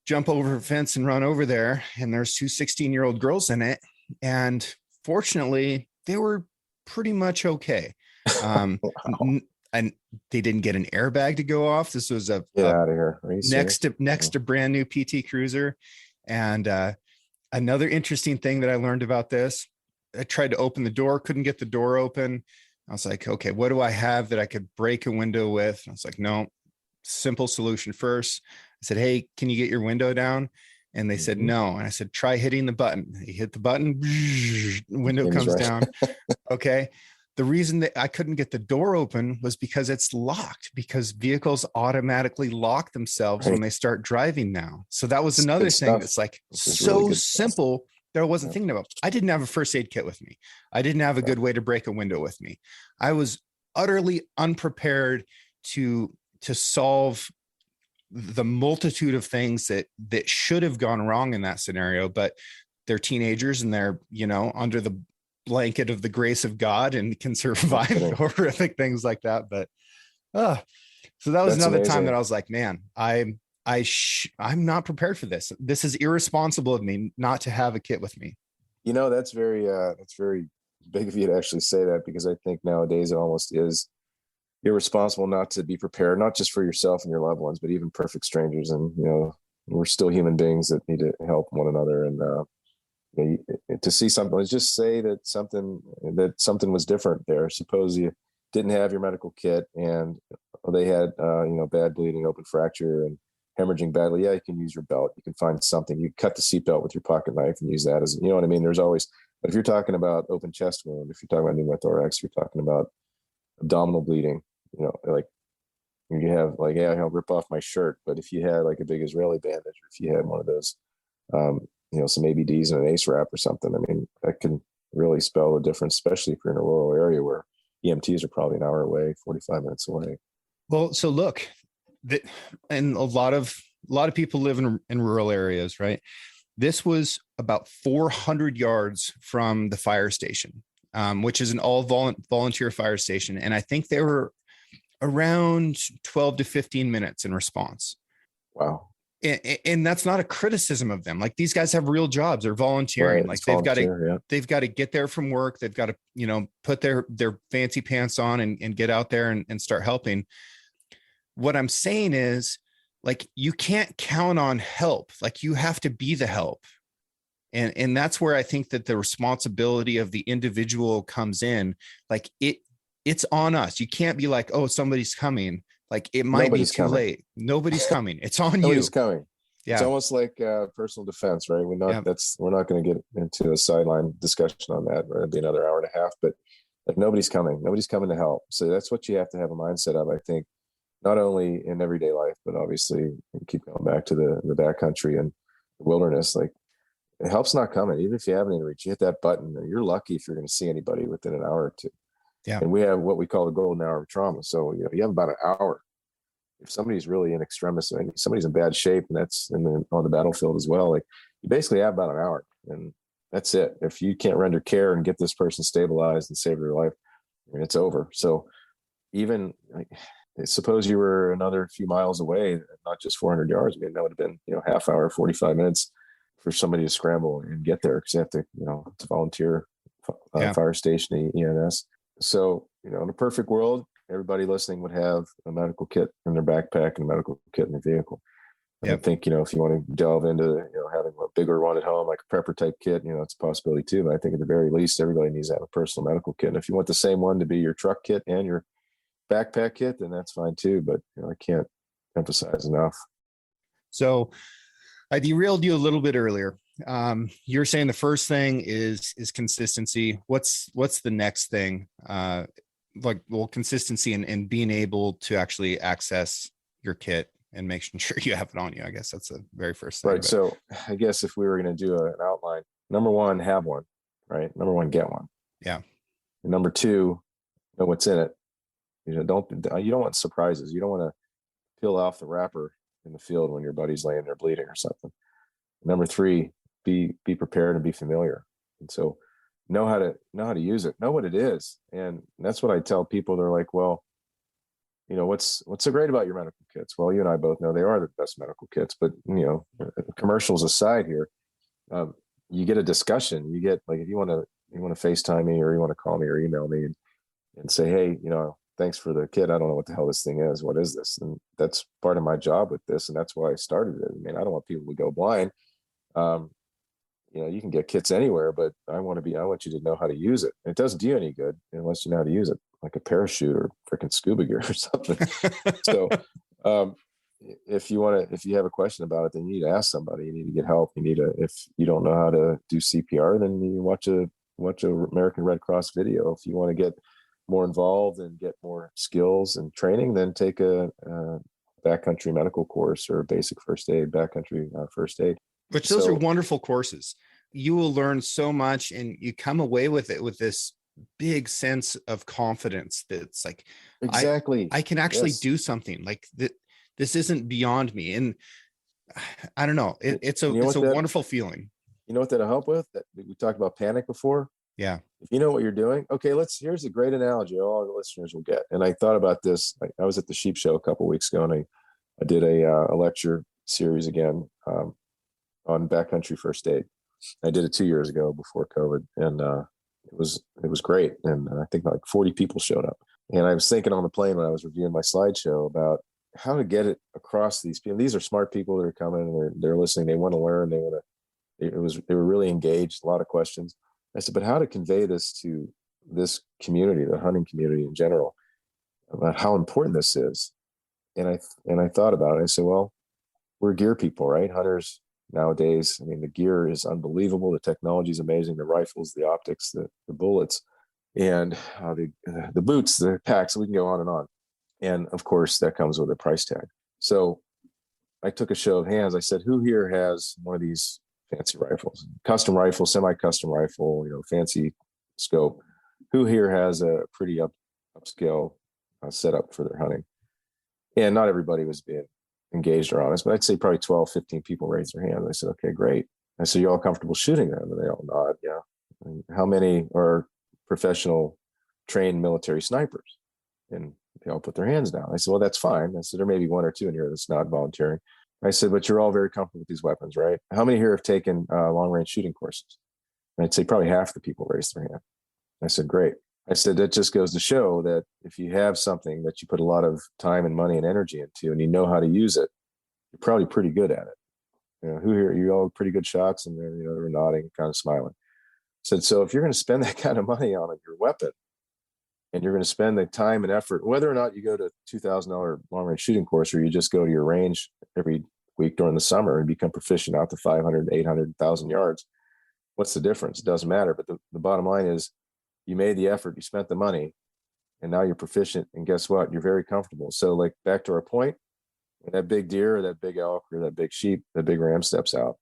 Jump over a fence and run over there. And there's two 16-year-old girls in it. And fortunately, they were pretty much okay. and they didn't get an airbag to go off. This was Get a out of here. Are you next serious? to next Oh, to brand new PT Cruiser. And another interesting thing that I learned about this, I tried to open the door, couldn't get the door open. I was like, okay, what do I have that I could break a window with? I was like, no, simple solution first. I said, hey, can you get your window down? And they said, mhm. no. And I said, try hitting the button. He hit the button, the window Seems comes right. down. Okay. The reason that I couldn't get the door open was because it's locked, because vehicles automatically lock themselves when Right. they start driving now. So that was It's another good thing stuff. that's like This is really so good stuff. simple that I wasn't Yeah. thinking about. I didn't have a first aid kit with me. I didn't have a Yeah. good way to break a window with me. I was utterly unprepared to solve the multitude of things that should have gone wrong in that scenario, but they're teenagers and they're, under the blanket of the grace of God and can No survive kidding. horrific things like that. But so that was That's another time that amazing. I was like, man, I'm not prepared for this. This is irresponsible of me not to have a kit with me. That's very big of you to actually say that, because I think nowadays it almost is irresponsible not to be prepared, not just for yourself and your loved ones, but even perfect strangers. And we're still human beings that need to help one another. And to see something, let's just say that something was different there. Suppose you didn't have your medical kit and they had bad bleeding, open fracture, and hemorrhaging badly. Yeah, you can use your belt. You can find something. You cut the seatbelt with your pocket knife and use that as, you know what I mean. There's always, but if you're talking about open chest wound, if you're talking about pneumothorax, you're talking about abdominal bleeding, like you have like, yeah, I'll rip off my shirt. But if you had like a big Israeli bandage, or if you had one of those, um, some ABDs and an ACE wrap or something, I mean, that can really spell the difference, especially if you're in a rural area where EMTs are probably an hour away, 45 minutes away. Well, so look, and a lot of people live in rural areas, right? This was about 400 yards from the fire station, which is an all volunteer fire station. And I think they were around 12 to 15 minutes in response. Wow. And that's not a criticism of them. Like, these guys have real jobs. They're volunteering. Right. Like, It's volunteer. Yeah. they've got to get there from work. They've got to, put their fancy pants on and get out there and start helping. What I'm saying is, like, you can't count on help. Like, you have to be the help. And that's where I think that the responsibility of the individual comes in. Like, it's on us. You can't be like, oh, somebody's coming. Like, it might be Nobody's too coming. late. Nobody's coming. It's on Nobody's you. coming. It's Yeah. almost like personal defense, right? Yeah. We're not going to get into a sideline discussion on that. It'll be another hour and a half, but like, nobody's coming. Nobody's coming to help. So that's what you have to have a mindset of, I think, not only in everyday life, but obviously you keep going back to the backcountry and the wilderness. Like, help's not coming. Even if you have any reach, you hit that button, and you're lucky if you're going to see anybody within an hour or two. Yeah. And we have what we call the golden hour of trauma. So you have about an hour. If somebody's really in extremis, and somebody's in bad shape, and that's on the battlefield as well, like, you basically have about an hour, and that's it. If you can't render care and get this person stabilized and save their life, I mean, it's over. So even like, suppose you were another few miles away, not just 400 yards. I mean, that would have been half hour, 45 minutes for somebody to scramble and get there, because they have to to volunteer Yeah. fire station, EMS. So in a perfect world, everybody listening would have a medical kit in their backpack and a medical kit in their vehicle. And I think if you want to delve into having a bigger one at home, like a prepper type kit, it's a possibility too. But I think at the very least, everybody needs to have a personal medical kit. And if you want the same one to be your truck kit and your backpack kit, then that's fine too. But I can't emphasize enough. So I derailed you a little bit earlier. You're saying the first thing is consistency. What's the next thing? Consistency and being able to actually access your kit and making sure you have it on you. I guess that's the very first thing. Right. So I guess if we were going to do an outline, number one, have one, right? Number one, get one. Yeah. And number two, know what's in it. You don't want surprises. You don't want to peel off the wrapper in the field when your buddy's laying there bleeding or something. Number three, be prepared and be familiar. And so know how to use it, know what it is. And that's what I tell people. They're like, well, what's so great about your medical kits? Well, you and I both know they are the best medical kits, but commercials aside here, you get a discussion. You get, like, if you want to FaceTime me, or you want to call me or email me and say, hey, thanks for the kit. I don't know what the hell this thing is. What is this? And that's part of my job with this. And that's why I started it. I mean, I don't want people to go blind. You can get kits anywhere, but I want you to know how to use it. And it doesn't do you any good unless you know how to use it, like a parachute or freaking scuba gear or something. So, if you have a question about it, then you need to ask somebody. You need to get help. If you don't know how to do CPR, then you watch a American Red Cross video. If you want to get more involved and get more skills and training, then take a backcountry medical course or basic first aid, backcountry first aid. Which those are wonderful courses. You will learn so much, and you come away with it with this big sense of confidence that's like, exactly, I can actually do something like that. This isn't beyond me. And I don't know. It's a wonderful feeling. You know what that'll help with? That we talked about panic before. Yeah. If you know what you're doing, okay, here's a great analogy all the listeners will get. And I thought about this. I was at the Sheep Show a couple of weeks ago, and I did a lecture series again on backcountry first aid. I did it 2 years ago before COVID, and it was great. And I think like 40 people showed up. And I was thinking on the plane when I was reviewing my slideshow about how to get it across these people. These are smart people that are coming, and they're listening. They want to learn. They were really engaged. A lot of questions. I said, but how to convey this to this community, the hunting community in general, about how important this is. And I thought about it. I said, well, we're gear people, right? Hunters nowadays. I mean, the gear is unbelievable. The technology is amazing. The rifles, the optics, the bullets, and the boots, the packs. We can go on and on. And of course, that comes with a price tag. So I took a show of hands. I said, who here has one of these fancy rifles, custom rifle, semi-custom rifle, fancy scope? Who here has a pretty upscale setup for their hunting? And not everybody was being engaged or honest, but I'd say probably 12, 15 people raised their hand. I said, okay, great. I said, you all comfortable shooting them? And they all nod, yeah. And how many are professional trained military snipers? And they all put their hands down. I said, well, that's fine. I said, there may be one or two in here that's not volunteering. I said, but you're all very comfortable with these weapons, right? How many here have taken long-range shooting courses? And I'd say probably half the people raised their hand. I said, great. I said, that just goes to show that if you have something that you put a lot of time and money and energy into, and you know how to use it, you're probably pretty good at it. Who here, you all pretty good shots? And they were nodding, kind of smiling. I said, so if you're going to spend that kind of money on your weapon, and you're going to spend the time and effort, whether or not you go to $2,000 long-range shooting course, or you just go to your range every week during the summer and become proficient out to 500, 800, 1,000 yards, what's the difference? It doesn't matter. But the bottom line is you made the effort, you spent the money, and now you're proficient. And guess what? You're very comfortable. So like back to our point, when that big deer or that big elk or that big sheep, that big ram steps out,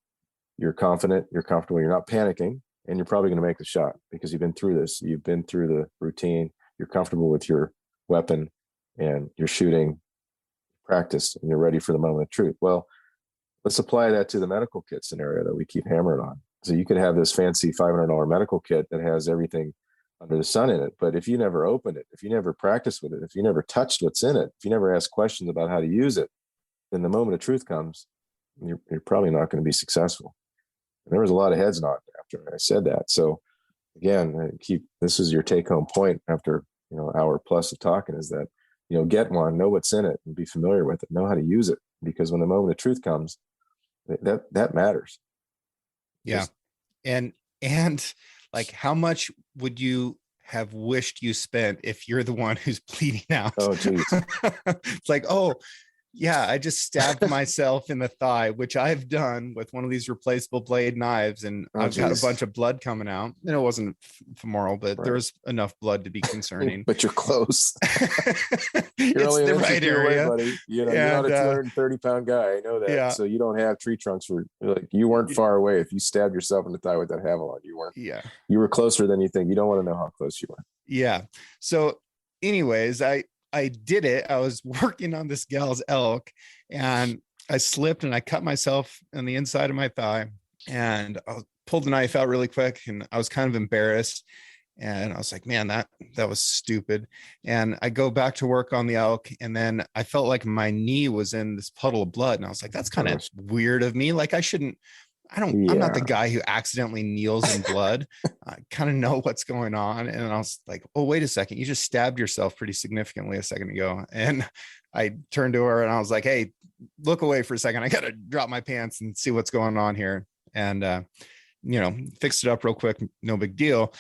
you're confident, you're comfortable, you're not panicking, and you're probably going to make the shot because you've been through this. You've been through the routine. You're comfortable with your weapon and you're shooting practiced and you're ready for the moment of truth. Well, let's apply that to the medical kit scenario that we keep hammering on. So you could have this fancy $500 medical kit that has everything under the sun in it. But if you never opened it, if you never practiced with it, if you never touched what's in it, if you never ask questions about how to use it, then the moment of truth comes, you're probably not going to be successful. And there was a lot of heads nodding after I said that. So again, this is your take home point after, hour plus of talking, is that, get one, know what's in it and be familiar with it, know how to use it, because when the moment of truth comes, that matters. Yeah. And like, how much would you have wished you spent if you're the one who's bleeding out? Oh, geez. It's like, oh, yeah, I just stabbed myself in the thigh, which I've done with one of these replaceable blade knives, and I've got a bunch of blood coming out. And it wasn't femoral, but there was enough blood to be concerning. But you're close. You're only the right area, away, buddy. You're not a 230-pound guy. I know that. Yeah. So you don't have tree trunks you weren't far away. If you stabbed yourself in the thigh with that Havalon, you weren't. Yeah. You were closer than you think. You don't want to know how close you were. Yeah. So, anyways, I did it. I was working on this gal's elk, and I slipped and I cut myself on the inside of my thigh, and I pulled the knife out really quick, and I was kind of embarrassed. And I was like, man, that was stupid. And I go back to work on the elk, and then I felt like my knee was in this puddle of blood. And I was like, that's kind of weird of me. Like, I shouldn't I'm not the Yeah. guy who accidentally kneels in blood. I kind of know what's going on. And I was like, oh, wait a second. You just stabbed yourself pretty significantly a second ago. And I turned to her and I was like, hey, look away for a second. I got to drop my pants and see what's going on here. And, fixed it up real quick. No big deal.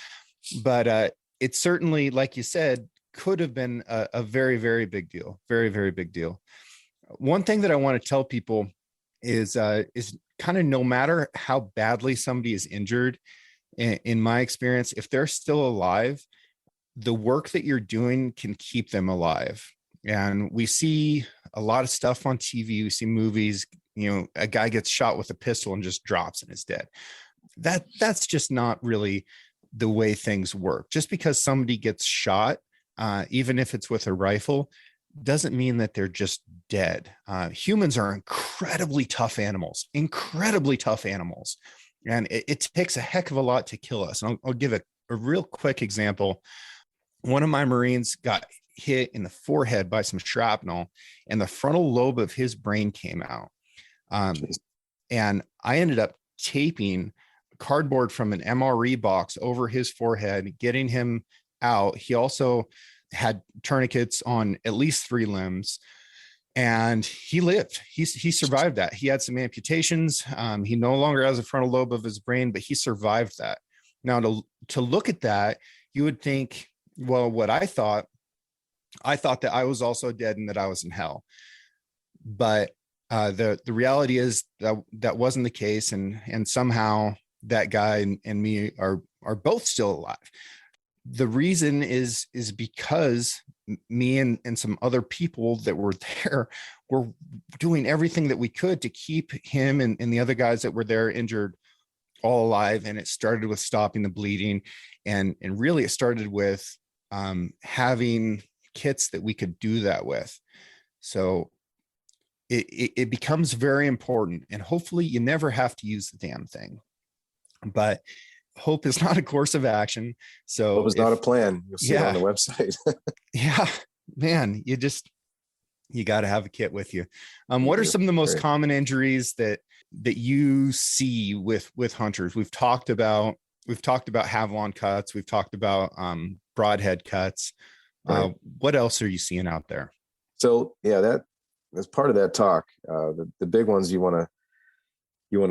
But it certainly, like you said, could have been a very, very big deal. Very, very big deal. One thing that I want to tell people is kind of, no matter how badly somebody is injured, in my experience, if they're still alive, the work that you're doing can keep them alive. And we see a lot of stuff on TV. We see movies, a guy gets shot with a pistol and just drops and is dead. That's just not really the way things work. Just because somebody gets shot, even if it's with a rifle, doesn't mean that they're just dead. Humans are incredibly tough animals. And it takes a heck of a lot to kill us. And I'll give a real quick example. One of my Marines got hit in the forehead by some shrapnel, and the frontal lobe of his brain came out. And I ended up taping cardboard from an MRE box over his forehead, getting him out. He also had tourniquets on at least 3 limbs, and he lived. He survived that. He had some amputations. He no longer has a frontal lobe of his brain, but he survived that. Now, to look at that, you would think, well, what I thought that I was also dead and that I was in hell. But the reality is that wasn't the case, and somehow that guy and me are both still alive. The reason is because me and some other people that were there were doing everything that we could to keep him and the other guys that were there injured all alive. And it started with stopping the bleeding, and really it started with having kits that we could do that with. So it becomes very important, and hopefully you never have to use the damn thing. But hope is not a course of action. So hope is not a plan. You'll see it on the website. Yeah, man, you got to have a kit with you. What are some of the most common injuries that you see with hunters? We've talked about Havalon cuts. We've talked about broadhead cuts. Right. What else are you seeing out there? So yeah, that's part of that talk. The big ones you want to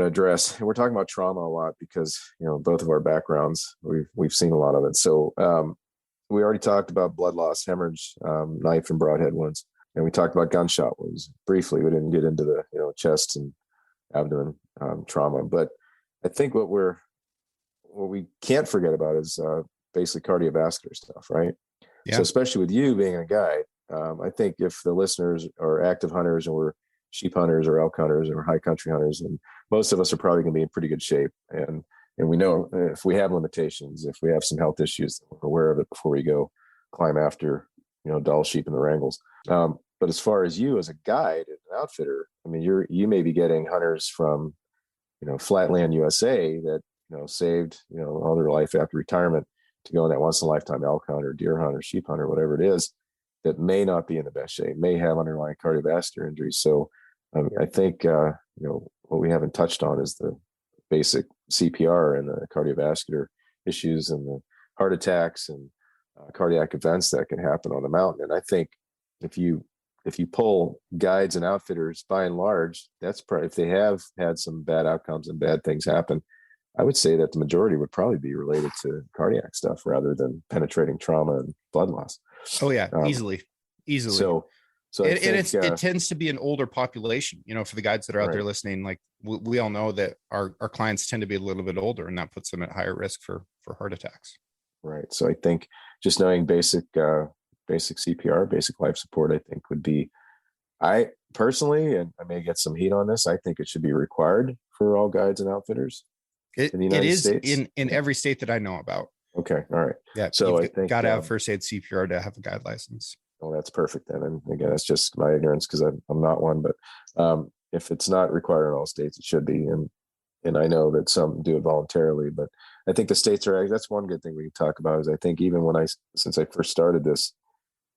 address. And we're talking about trauma a lot because both of our backgrounds, we've seen a lot of it. So we already talked about blood loss, hemorrhage, knife and broadhead wounds, and we talked about gunshot wounds briefly. We didn't get into the chest and abdomen trauma, but I think what we can't forget about is basically cardiovascular stuff, right? Yeah. So especially with you being a guide, I think if the listeners are active hunters and we're sheep hunters or elk hunters or high country hunters, and most of us are probably going to be in pretty good shape. And we know if we have limitations, if we have some health issues, we're aware of it before we go climb after, dull sheep in the wrangles. But as far as you as a guide and an outfitter, I mean, you may be getting hunters from, Flatland USA that, saved, all their life after retirement to go on that once in a lifetime elk hunt or deer hunt or sheep hunt or whatever it is, that may not be in the best shape, may have underlying cardiovascular injuries. So I think, what we haven't touched on is the basic CPR and the cardiovascular issues and the heart attacks and cardiac events that can happen on the mountain. And I think if you pull guides and outfitters, by and large, that's probably, if they have had some bad outcomes and bad things happen, I would say that the majority would probably be related to cardiac stuff rather than penetrating trauma and blood loss. Oh yeah, easily. So it tends to be an older population, for the guides that are out there listening. Like we all know that our clients tend to be a little bit older, and that puts them at higher risk for heart attacks. Right. So I think just knowing basic CPR, basic life support, I think would be, I personally, and I may get some heat on this, I think it should be required for all guides and outfitters in the United States. In every state that I know about. Okay. All right. Yeah. So I think got to have first aid CPR to have a guide license. Oh, that's perfect then. And again, that's just my ignorance because I'm not one, but if it's not required in all states, it should be. And I know that some do it voluntarily, but I think the states that's one good thing we can talk about is I think even since I first started this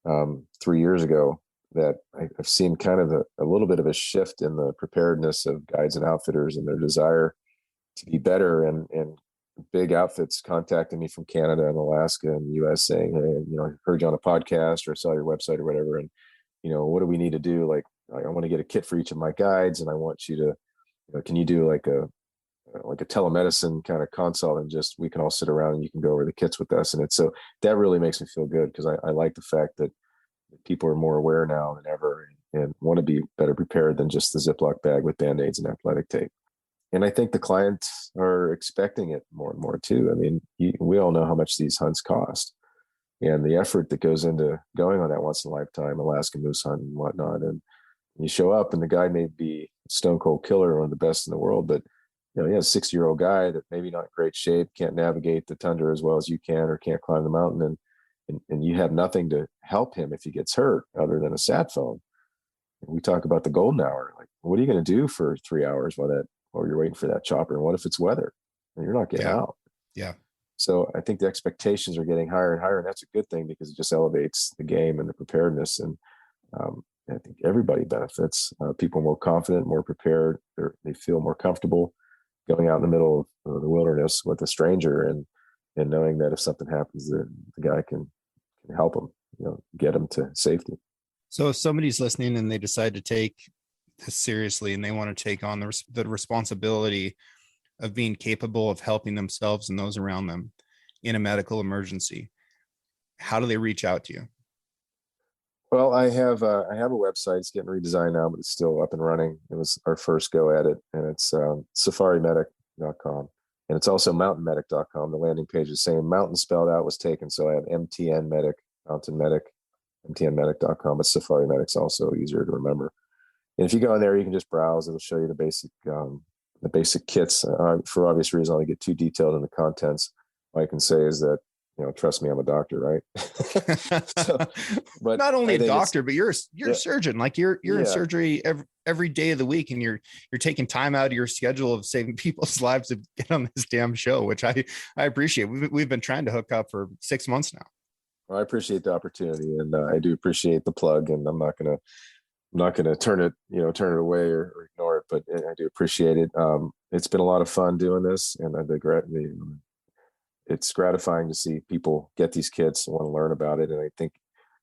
3 years ago, that I've seen kind of a little bit of a shift in the preparedness of guides and outfitters and their desire be better. And big outfits contacted me from Canada and Alaska and the US saying, hey, I heard you on a podcast or I saw your website or whatever. And, what do we need to do? Like, I want to get a kit for each of my guides, and I want you to, can you do like a telemedicine kind of consult, and just, we can all sit around and you can go over the kits with us. And so that really makes me feel good, because I like the fact that people are more aware now than ever, and want to be better prepared than just the Ziploc bag with Band-Aids and athletic tape. And I think the clients are expecting it more and more too. I mean, we all know how much these hunts cost, and the effort that goes into going on that once in a lifetime Alaska moose hunt and whatnot. And you show up and the guy may be stone cold killer, one of the best in the world, but he has a 60-year-old guy that maybe not in great shape, can't navigate the tundra as well as you can, or can't climb the mountain. And you have nothing to help him if he gets hurt other than a sat phone. And we talk about the golden hour. Like, what are you going to do for 3 hours while you're waiting for that chopper? And what if it's weather and you're not getting out? Yeah. So I think the expectations are getting higher and higher, and that's a good thing, because it just elevates the game and the preparedness. And I think everybody benefits. People are more confident, more prepared. They feel more comfortable going out in the middle of the wilderness with a stranger, and knowing that if something happens, the guy can help them, get them to safety. So if somebody's listening and they decide to take this seriously, and they want to take on the responsibility of being capable of helping themselves and those around them in a medical emergency, how do they reach out to you? Well, I have a website. It's getting redesigned now, but it's still up and running. It was our first go at it, and it's safarimedic.com. And it's also mountainmedic.com. The landing page is saying mountain spelled out was taken. So I have MTN Medic, Mountain Medic, mtnmedic.com, but Safari Medic's also easier to remember. And if you go in there, you can just browse. It'll show you the basic kits. For obvious reasons, I don't get too detailed in the contents. All I can say is that, trust me, I'm a doctor, right? But not only a doctor, but you're a surgeon. Like you're in surgery every day of the week, and you're taking time out of your schedule of saving people's lives to get on this damn show, which I appreciate. We've been trying to hook up for 6 months now. Well, I appreciate the opportunity, and I do appreciate the plug, and I'm not gonna turn it away or ignore it, but I do appreciate it. It's been a lot of fun doing this, and it's gratifying to see people get these kits and want to learn about it. And I think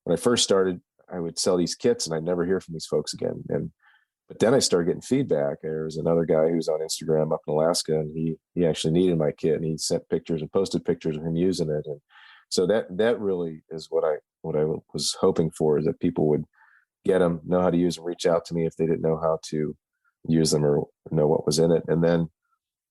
when I first started, I would sell these kits and I'd never hear from these folks again. But then I started getting feedback. There was another guy who was on Instagram up in Alaska, and he actually needed my kit, and he sent pictures and posted pictures of him using it. And so that really is what I was hoping for, is that people would get them, know how to use them, reach out to me if they didn't know how to use them or know what was in it. And then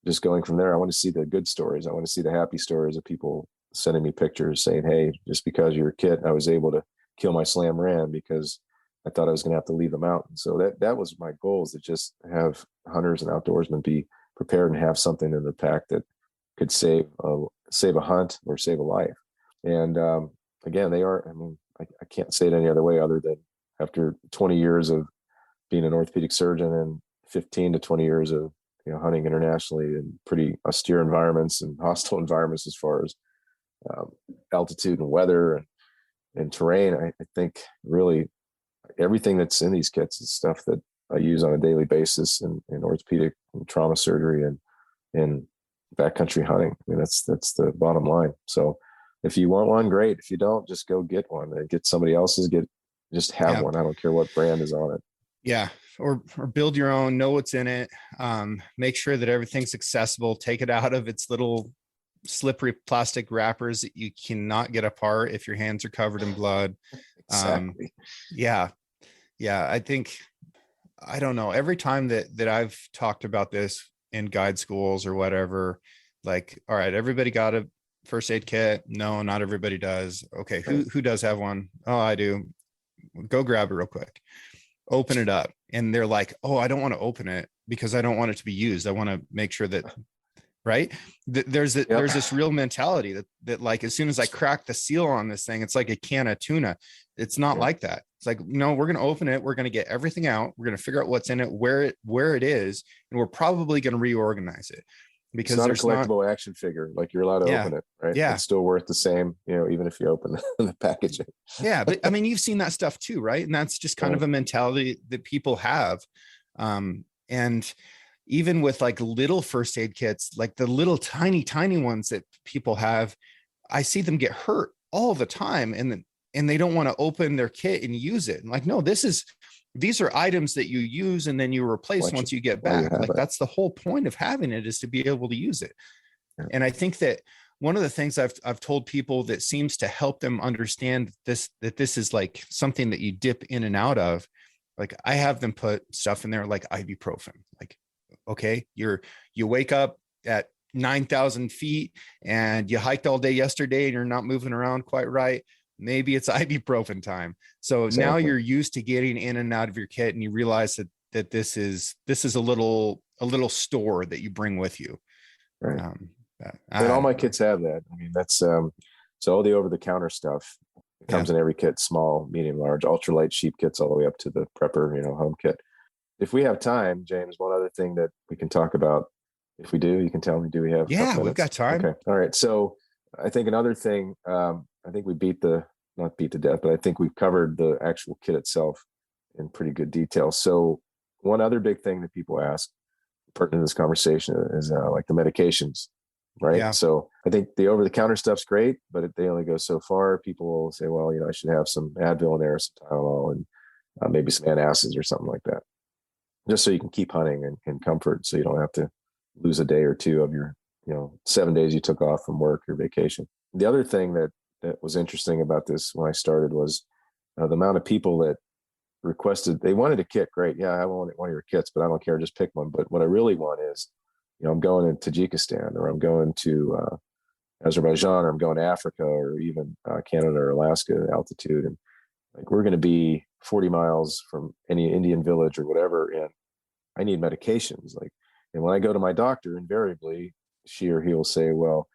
just going from there, I want to see the good stories. I want to see the happy stories of people sending me pictures saying, hey, just because you're a kid, I was able to kill my slam ram because I thought I was going to have to leave the mountain. So that was my goal, is to just have hunters and outdoorsmen be prepared and have something in the pack that could save a hunt or save a life. And again, they are, I can't say it any other way other than after 20 years of being an orthopedic surgeon and 15 to 20 years of hunting internationally in pretty austere environments and hostile environments as far as altitude and weather and terrain, I think really everything that's in these kits is stuff that I use on a daily basis in orthopedic and trauma surgery and in backcountry hunting. That's the bottom line. So if you want one, great. If you don't, just go get one and get somebody else's. Just have one. I don't care what brand is on it. Yeah. Or build your own, know what's in it. Make sure that everything's accessible. Take it out of its little slippery plastic wrappers that you cannot get apart if your hands are covered in blood. Exactly. Yeah. I think, I don't know, every time that I've talked about this in guide schools or whatever, like, all right, everybody got a first aid kit. No, not everybody does. Okay. Who does have one? Oh, I do. Go grab it real quick. Open it up. And they're like, oh, I don't want to open it because I don't want it to be used. I want to make sure that, right. There's this real mentality that like, as soon as I crack the seal on this thing, it's like a can of tuna. It's not like that. It's like, no, we're going to open it. We're going to get everything out. We're going to figure out what's in it, where it is. And we're probably going to reorganize it. Because it's not a collectible action figure. Like, you're allowed to open it, right? Yeah. It's still worth the same, even if you open the packaging. Yeah. But you've seen that stuff too, right? And that's just kind of a mentality that people have. And even with like little first aid kits, like the little tiny ones that people have, I see them get hurt all the time, and they don't want to open their kit and use it. And like, no, these are items that you use and then you replace once you get back. Like that's the whole point of having it, is to be able to use it. Yeah. And I think that one of the things I've told people that seems to help them understand that this is like something that you dip in and out of, like I have them put stuff in there like ibuprofen. Like, okay, you wake up at 9,000 feet and you hiked all day yesterday and you're not moving around quite right. Maybe it's ibuprofen time. So exactly. Now you're used to getting in and out of your kit, and you realize that this is a little store that you bring with you. Right. And all my kits have that. I mean, that's so all the over-the-counter stuff comes in every kit: small, medium, large, ultralight sheep kits, all the way up to the prepper, home kit. If we have time, James, one other thing that we can talk about. If we do, you can tell me. Do we have? Yeah, we've got time. Okay. All right. So I think another thing. I think we not beat to death, but I think we've covered the actual kit itself in pretty good detail. So one other big thing that people ask pertinent to this conversation is like the medications. Right. Yeah. So I think the over-the-counter stuff's great, but they only go so far. People will say, well, I should have some Advil in there, some Tylenol, and maybe some antacids or something like that, just so you can keep hunting in comfort, so you don't have to lose a day or two of your, 7 days you took off from work or vacation. The other thing that was interesting about this when I started was the amount of people that requested, they wanted a kit. Great. Yeah, I want one of your kits, but I don't care. Just pick one. But what I really want is, I'm going to Tajikistan, or I'm going to Azerbaijan, or I'm going to Africa, or even Canada or Alaska altitude. And like, we're going to be 40 miles from any Indian village or whatever. And I need medications. And when I go to my doctor, invariably she or he will say, well,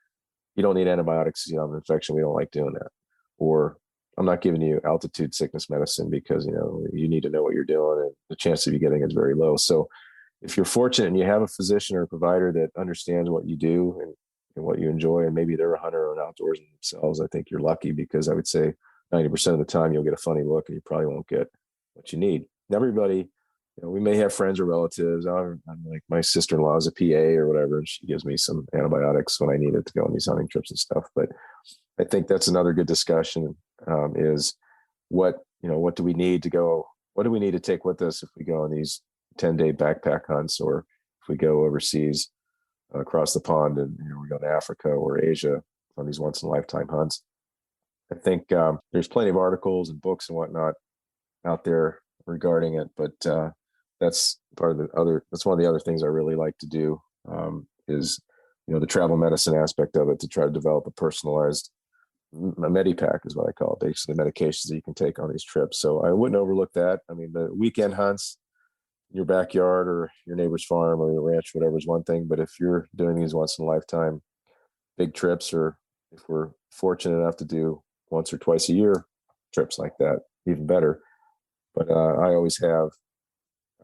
you don't need antibiotics, you have an infection. We don't like doing that. Or I'm not giving you altitude sickness medicine because, you need to know what you're doing, and the chance of you getting it is very low. So if you're fortunate and you have a physician or a provider that understands what you do and what you enjoy, and maybe they're a hunter or an outdoorsman themselves, I think you're lucky, because I would say 90% of the time you'll get a funny look and you probably won't get what you need. And everybody, we may have friends or relatives. I'm like, my sister-in-law is a PA or whatever, and she gives me some antibiotics when I need it to go on these hunting trips and stuff. But I think that's another good discussion, is what do we need to go? What do we need to take with us if we go on these 10-day backpack hunts, or if we go overseas across the pond and we go to Africa or Asia on these once-in-a-lifetime hunts? I think there's plenty of articles and books and whatnot out there regarding it, but that's one of the other things I really like to do, is the travel medicine aspect of it, to try to develop a personalized medipack is what I call it, basically medications that you can take on these trips. So I wouldn't overlook that. I mean, the weekend hunts, your backyard or your neighbor's farm or your ranch, whatever, is one thing. But if you're doing these once in a lifetime big trips, or if we're fortunate enough to do once or twice a year trips like that, even better. But I always have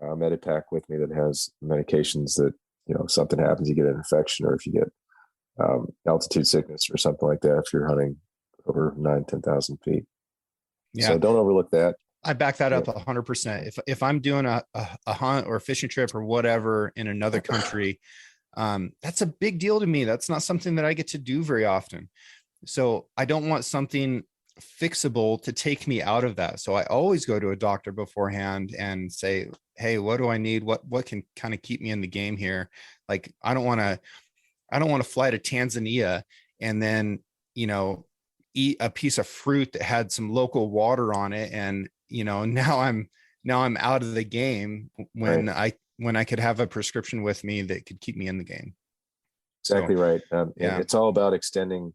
a medipack with me that has medications that, if something happens, you get an infection, or if you get altitude sickness or something like that, if you're hunting over 10,000 feet. Yeah. So don't overlook that. I back that up 100%. If I'm doing a hunt or a fishing trip or whatever in another country, that's a big deal to me. That's not something that I get to do very often. So I don't want something fixable to take me out of that. So I always go to a doctor beforehand and say, hey, what do I need? What can kind of keep me in the game here? Like, I don't want to fly to Tanzania and then, eat a piece of fruit that had some local water on it. And, now I'm out of the game when right. I could have a prescription with me that could keep me in the game. Exactly so, right. Yeah. It's all about extending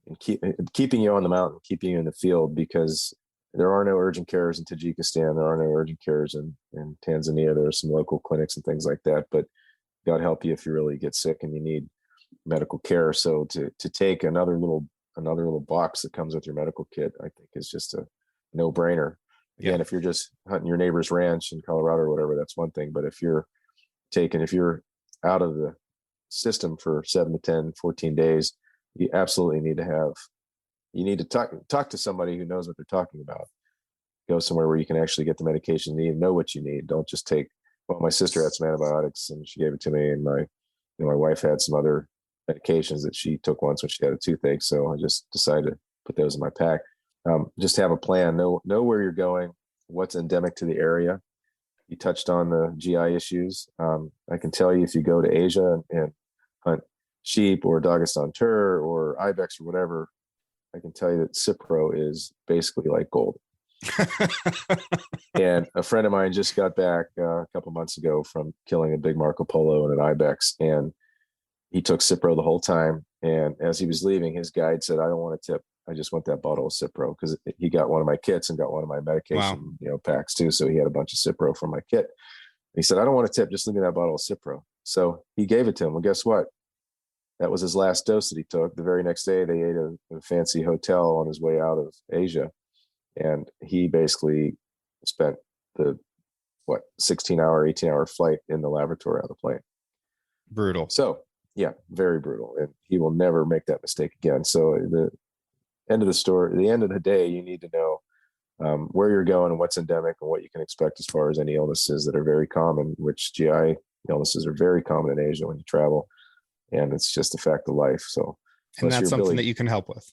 and keeping you on the mountain, keeping you in the field, because there are no urgent cares in Tajikistan. There are no urgent cares in Tanzania. There are some local clinics and things like that, but God help you if you really get sick and you need medical care. So to take another little box that comes with your medical kit, I think is just a no-brainer. Again, if you're just hunting your neighbor's ranch in Colorado or whatever, that's one thing. But if you're out of the system for 7 to 10, 14 days, you absolutely need to talk to somebody who knows what they're talking about. Go somewhere where you can actually get the medication you need, know what you need. Don't just take Well, my sister had some antibiotics and she gave it to me, and my wife had some other medications that she took once when she had a toothache. So I just decided to put those in my pack. Just have a plan, know where you're going, what's endemic to the area. You touched on the GI issues. I can tell you, if you go to Asia and hunt sheep or Dagestan tur or ibex or whatever, I can tell you that Cipro is basically like gold. And a friend of mine just got back a couple months ago from killing a big Marco Polo and an ibex, and he took Cipro the whole time. And as he was leaving, his guide said, "I don't want a tip. I just want that bottle of Cipro," because he got one of my kits and got one of my medication, packs too. So he had a bunch of Cipro from my kit. He said, "I don't want a tip. Just leave me that bottle of Cipro." So he gave it to him. Well, guess what? That was his last dose that he took. The very next day, they ate a fancy hotel on his way out of Asia. And he basically spent the 16-hour, 18-hour flight in the laboratory on the plane. Brutal. So yeah, very brutal. And he will never make that mistake again. So the end of the story, the end of the day, you need to know where you're going and what's endemic and what you can expect as far as any illnesses that are very common, which GI illnesses are very common in Asia when you travel. And it's just a fact of life. So, and that's something that you can help with.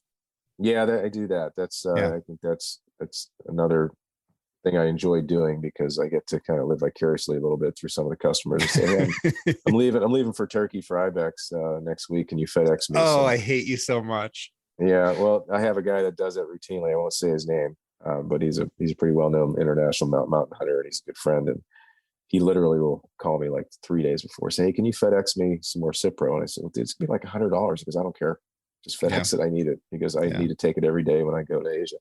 Yeah, I do that. That's I think that's another thing I enjoy doing, because I get to kind of live vicariously a little bit through some of the customers and say, "Hey, I'm leaving for Turkey for ibex next week. Can you FedEx me?" Oh, I hate you so much. Yeah, well, I have a guy that does it routinely. I won't say his name, but he's a pretty well known international mountain hunter, and he's a good friend. And he literally will call me like 3 days before, say, "Hey, can you FedEx me some more Cipro?" And I said, "Well, it's gonna be like $100." Because I don't care. Just FedEx it. I need it, because I need to take it every day when I go to Asia.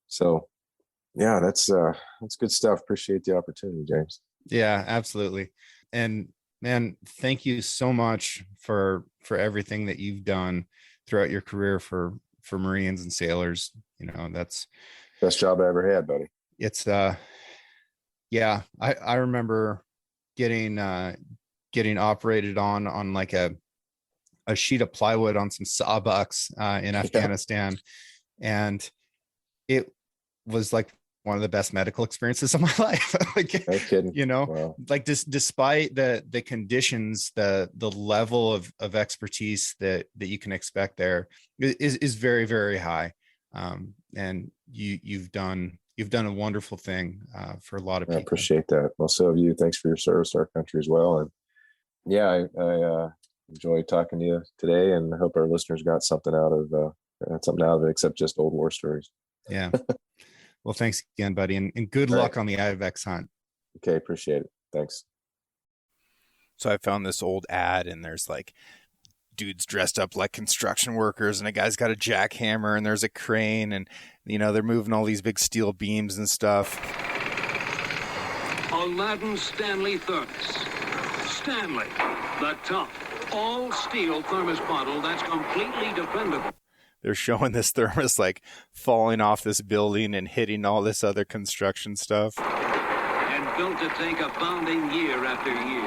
So yeah, that's good stuff. Appreciate the opportunity, James. Yeah, absolutely. And man, thank you so much for everything that you've done throughout your career for Marines and sailors. That's best job I ever had, buddy. It's yeah, I remember getting operated on like a sheet of plywood on some sawbucks in Afghanistan. And it was like one of the best medical experiences of my life. Like, no kidding. Wow. Like despite the conditions, the level of expertise that you can expect there is very, very high. And you've done a wonderful thing for a lot of people. I appreciate that. Well, so have you. Thanks for your service to our country as well. And yeah, I enjoyed talking to you today, and I hope our listeners got something out of it, except just old war stories. Yeah. Well, thanks again, buddy. And good luck on the ibex hunt. Okay. Appreciate it. Thanks. So I found this old ad, and there's like dudes dressed up like construction workers, and a guy's got a jackhammer, and there's a crane, and they're moving all these big steel beams and stuff. Aladdin Stanley Thermos. Stanley, the tough, all steel thermos bottle that's completely dependable. They're showing this thermos like falling off this building and hitting all this other construction stuff. And built to take a bounding year after year.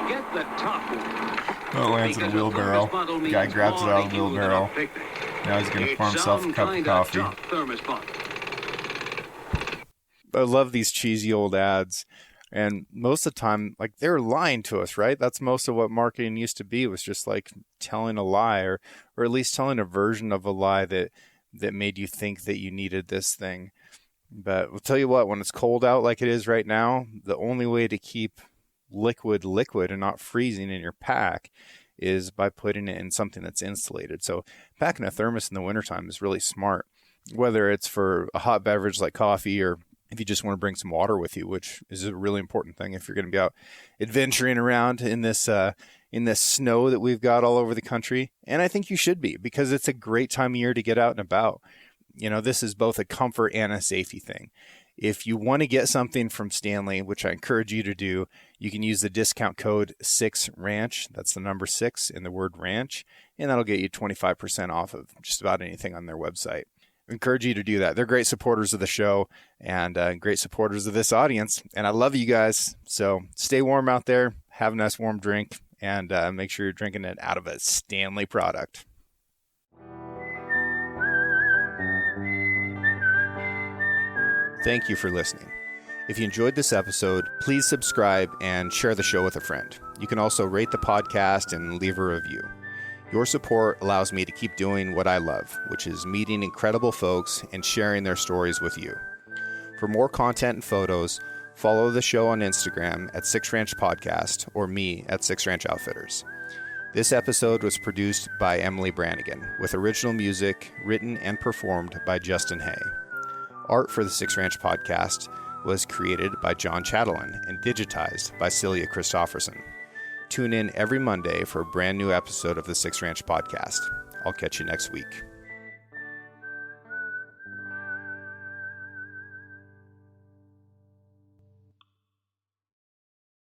Get the top one. Oh, it lands in a wheelbarrow. The guy grabs it out of the wheelbarrow. Now he's going to pour himself a cup of coffee. I love these cheesy old ads. And most of the time, like, they're lying to us, right? That's most of what marketing used to be, was just like telling a lie, or at least telling a version of a lie that made you think that you needed this thing. But I'll tell you what, when it's cold out like it is right now, the only way to keep liquid and not freezing in your pack is by putting it in something that's insulated. So packing a thermos in the wintertime is really smart, whether it's for a hot beverage like coffee, or if you just want to bring some water with you, which is a really important thing if you're going to be out adventuring around in this snow that we've got all over the country. And I think you should be, because it's a great time of year to get out and about. This is both a comfort and a safety thing. If you want to get something from Stanley, which I encourage you to do, you can use the discount code 6RANCH. That's the number 6 in the word ranch, and that'll get you 25% off of just about anything on their website. I encourage you to do that. They're great supporters of the show, and great supporters of this audience. And I love you guys. So stay warm out there. Have a nice warm drink, and make sure you're drinking it out of a Stanley product. Thank you for listening. If you enjoyed this episode, please subscribe and share the show with a friend. You can also rate the podcast and leave a review. Your support allows me to keep doing what I love, which is meeting incredible folks and sharing their stories with you. For more content and photos, follow the show on Instagram at Six Ranch Podcast or me at Six Ranch Outfitters. This episode was produced by Emily Brannigan, with original music written and performed by Justin Hay. Art for the Six Ranch Podcast was created by John Chatelain and digitized by Celia Christofferson. Tune in every Monday for a brand new episode of the Six Ranch Podcast. I'll catch you next week.